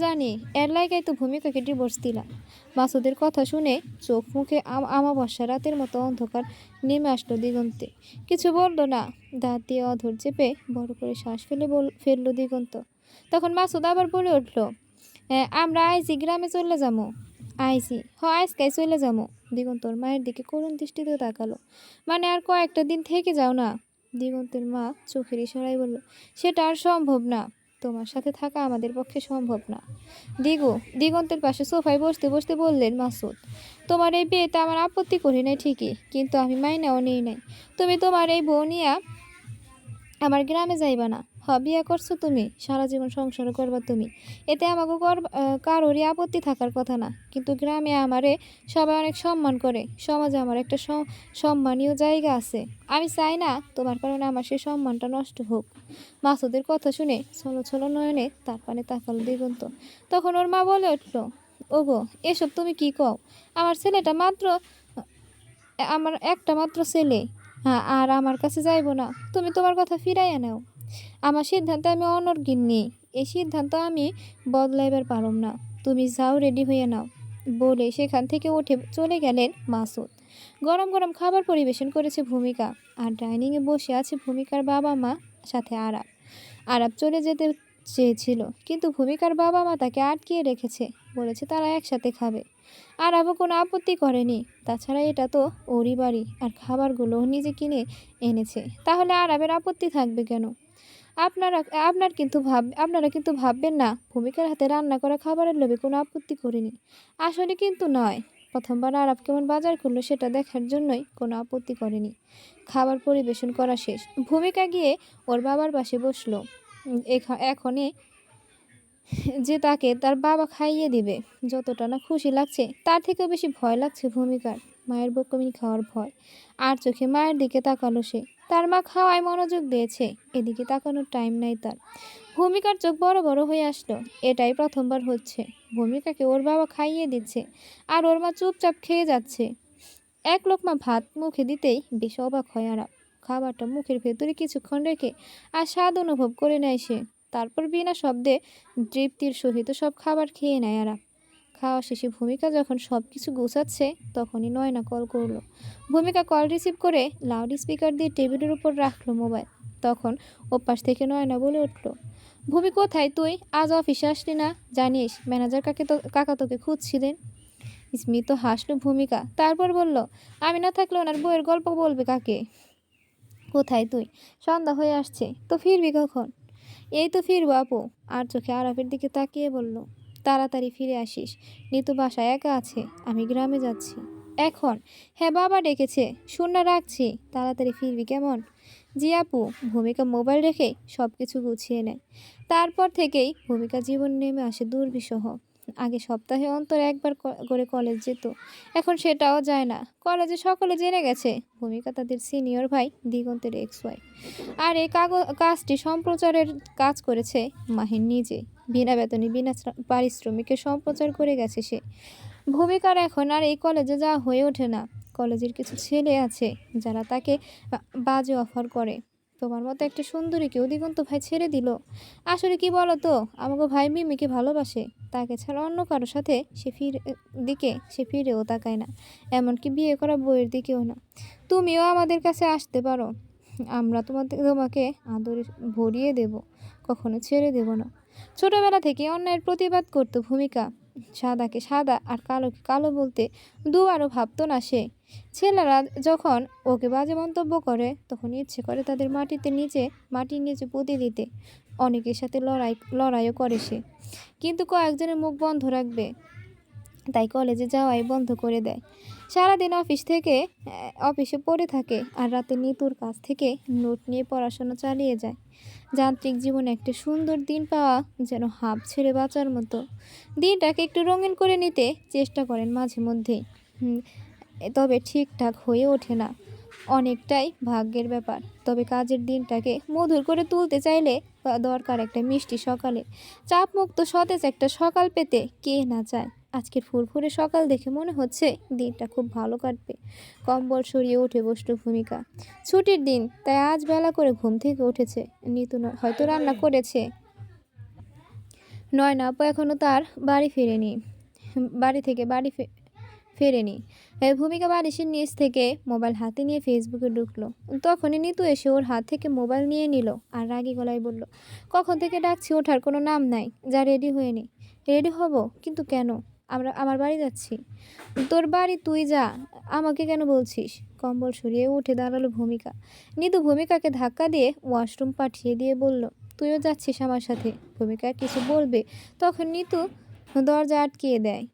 জানি, এর লাইগাই তো ভূমিকাকে ডিভোর্স দিলা। মাসুদের কথা শুনে চোখ মুখে আমাবস্যা রাতের মতো অন্ধকার নেমে আসলো দিগন্তে। কিছু বলল না, দাঁত দিয়ে অধর চেপে বড় করে শ্বাস ফেললো দিগন্ত। তখন মাসুদ আবার বলে উঠল, আমরা আইসি গ্রামে চলে যাবো। আইসি আজকাই চলে যাবো। দিগন্তর মায়ের দিকে করুণ দৃষ্টিতে তাকালো। মানে আর কয়েকটা দিন থেকে যাও না? দিগন্তের মা চোখের ইশারায় বলল, সেটা আর সম্ভব না। তোমার সাথে থাকা আমাদের পক্ষে সম্ভব না। দিগন্তের পাশে সোফায় বসতে বসতে বললেন মাসুদ, তোমার এই বিয়েতে আমার আপত্তি করি নাই ঠিকই, কিন্তু আমি মাইনাও নিই নাই। তুমি তোমার এই বউ নিয়া আমার গ্রামে যাইবা না। বিয়া করছো তুমি, সারা জীবন সংসার করবা তুমি, এতে আমাকে কারোরই আপত্তি থাকার কথা না। কিন্তু গ্রামে আমারে সবাই অনেক সম্মান করে, সমাজে আমার একটা সম্মানীয় জায়গা আছে। আমি চাই না তোমার কারণে আমার সেই সম্মানটা নষ্ট হোক। মাসুদের কথা শুনে ছলো ছলো নয়নে তার পানে তাকালো দিগন্ত। তখন ওর মা বলে উঠল, ওগো এসব তুমি কি কও? আমার একটা মাত্র ছেলে, হ্যাঁ, আর আমার কাছে যাইব না? তুমি তোমার কথা ফিরাইয়া নাও। আমার সিদ্ধান্তে আমি অনড়। এই সিদ্ধান্ত আমি বদলাইবার পারম না। তুমি যাও, রেডি হয়ে নাও। বলে সেখান থেকে উঠে চলে গেলেন মাসুদ। গরম গরম খাবার পরিবেশন করেছে ভূমিকা, আর ডাইনিংয়ে বসে আছে ভূমিকার বাবা মা, সাথে আরাব চলে যেতে চেয়েছিল, কিন্তু ভূমিকার বাবা মা তাকে আটকিয়ে রেখেছে, বলেছে তারা একসাথে খাবে। আরাবও কোনো আপত্তি করেনি। তাছাড়া এটা তো ওরই বাড়ি, আর খাবারগুলো নিজে কিনে এনেছে, তাহলে আরাবের আপত্তি থাকবে কেন? আপনারা আপনারা কিন্তু ভাববেন না ভূমিকার হাতে রান্না করা খাবারের লোভে কোনো আপত্তি করিনি। আসলে কিন্তু নয়। প্রথমবার আরাব কেমন বাজার করলো সেটা দেখার জন্যই কোনো আপত্তি করেনি। খাবার পরিবেশন করা শেষ। ভূমিকা গিয়ে ওর বাবার পাশে বসলো। এখনই যে তাকে তার বাবা খাইয়ে দিবে, যতটা না খুশি লাগছে তার থেকেও বেশি ভয় লাগছে ভূমিকার। মায়ের বকুনি খাওয়ার ভয়। আর চোখে মায়ের দিকে তাকালো সে। তার মা খাওয়ায় মনোযোগ দিয়েছে, এদিকে তাকানোর টাইম নাই তার। ভূমিকার চোখ বড় বড় হয়ে আসলো। এটাই প্রথমবার হচ্ছে ভূমিকাকে ওর বাবা খাইয়ে দিচ্ছে, আর ওর মা চুপচাপ খেয়ে যাচ্ছে। এক লোকমা ভাত মুখে দিতেই বেশ অবাক হয় আরাম। খাবারটা মুখের ভেতরে কিছুক্ষণ রেখে আর স্বাদ অনুভব করে নেয় সে। তারপর বিনা শব্দে তৃপ্তির সহিত সব খাবার খেয়ে নেয় আরাম। খাওয়া শেষে ভূমিকা যখন সব কিছু গুছাচ্ছে, তখনই নয়না কল করলো। ভূমিকা কল রিসিভ করে লাউড স্পিকার দিয়ে টেবিলের উপর রাখলো মোবাইল। তখন ওপাশ থেকে নয়না বলে উঠল, ভূমি কোথায় তুই? আজ অফিসে আসলি না? জানিস ম্যানেজার কাকা তোকে খুঁজছিলেন। স্মিত হাসলো ভূমিকা, তারপর বলল, আমি না থাকলে ওনার বইয়ের গল্প বলবে কাকে? কোথায় তুই? সন্ধ্যা হয়ে আসছে, তো ফিরবি কখন? এই তো ফিরবো আপু। আর চোখে আরাফের দিকে তাকিয়ে বলল, তাড়াতাড়ি ফিরে আসিস। নিতু বাসায় একা আছে, আমি গ্রামে যাচ্ছি এখন। হ্যাঁ, বাবা ডেকেছে, শুনে রাখছি। তাড়াতাড়ি ফিরবি কেমন? জি আপু। ভূমিকা মোবাইল রেখে সব কিছু গুছিয়ে নেয়। তারপর থেকেই ভূমিকা জীবন নেমে আসে দুর্বিষহ। আগে সপ্তাহে অন্তর একবার করে কলেজ যেত, এখন সেটাও যায় না। কলেজে সকলে জেনে গেছে ভূমিকা তাদের সিনিয়র ভাই দিগন্তের এক্স ওয়াইফ। আর এই কাজটি সম্প্রচারের কাজ করেছে মাহিন নিজে। বিনা বেতনে বিনা পারিশ্রমিকে সম্প্রচার করে গেছে সে। ভূমিকার এখন আর এই কলেজে যাওয়া হয়ে ওঠে না। কলেজের কিছু ছেলে আছে যারা তাকে বাজে অফার করে। তোমার মতো একটা সুন্দরীকেও দিগন্ত ভাই ছেড়ে দিল। আসলে কি বলো তো, আমাকে ভাই মিমিকে ভালোবাসে। তাকে ছাড়া অন্য কারো সাথে সে ফিরেও তাকায় না, এমনকি বিয়ে করা বউয়ের দিকেও না। তুমিও আমাদের কাছে আসতে পারো, আমরা তোমাকে আদরে ভরিয়ে দেব, কখনো ছেড়ে দেব না। ছোটবেলা থেকে অন্যায়ের প্রতিবাদ করতো ভূমিকা। সাদাকে সাদা আর কালোকে কালো বলতে দুবারও ভাবতো না সে। ছেলেরা যখন ওকে বাজে মন্তব্য করে তখন ইচ্ছে করে তাদের মাটির নিচে পুঁতে দিতে। অনেকের সাথে লড়াইও করে সে, কিন্তু কয়েকজনের মুখ বন্ধ রাখবে তাই কলেজে যাওয়াই বন্ধ করে দেয়। সারাদিন অফিসে পড়ে থাকে আর রাতে নিতুর কাছ থেকে নোট নিয়ে পড়াশোনা চালিয়ে যায়। যান্ত্রিক জীবনে একটা সুন্দর দিন পাওয়া যেন হাঁপ ছেড়ে বাঁচার মতো। দিনটাকে একটু রঙিন করে নিতে চেষ্টা করেন মাঝে মধ্যেই, তবে ঠিকঠাক হয়ে ওঠে না। অনেকটাই ভাগ্যের ব্যাপার। তবে কাজের দিনটাকে মধুর করে তুলতে চাইলে দরকার একটা মিষ্টি সকালে। চাপমুক্ত সতেজ একটা সকাল পেতে কে না চায়। আজকের ফুরফুরে সকাল দেখে মনে হচ্ছে দিনটা খুব ভালো কাটবে। কম্বল সরিয়ে উঠে বসল ভূমিকা। ছুটির দিন, তাই আজ বেলা করে ঘুম থেকে উঠেছে। নিতু হয়তো রান্না করেছে। নয়না আপু এখনও তার বাড়ি থেকে ফেরেনি। ভূমিকা বালিশের নিচ থেকে মোবাইল হাতে নিয়ে ফেসবুকে ঢুকলো। তখনই নিতু এসে ওর হাত থেকে মোবাইল নিয়ে নিল আর রাগী গলায় বলল, কখন থেকে ডাকছি, ওঠার কোনো নাম নাই। যা রেডি হয়ে নি। রেডি হব? কিন্তু কেন? আমার বাড়ি যাচ্ছি। তোর বাড়ি তুই যা, আমাকে কেন বলছিস? কম্বল সরিয়ে উঠে দাঁড়ালো ভূমিকা। নিতু ভূমিকাকে ধাক্কা দিয়ে ওয়াশরুম পাঠিয়ে দিয়ে বলল, তুইও যাচ্ছিস আমার সাথে? ভূমিকা কিছু বলবে তখন নিতু দরজা আটকিয়ে দেয়।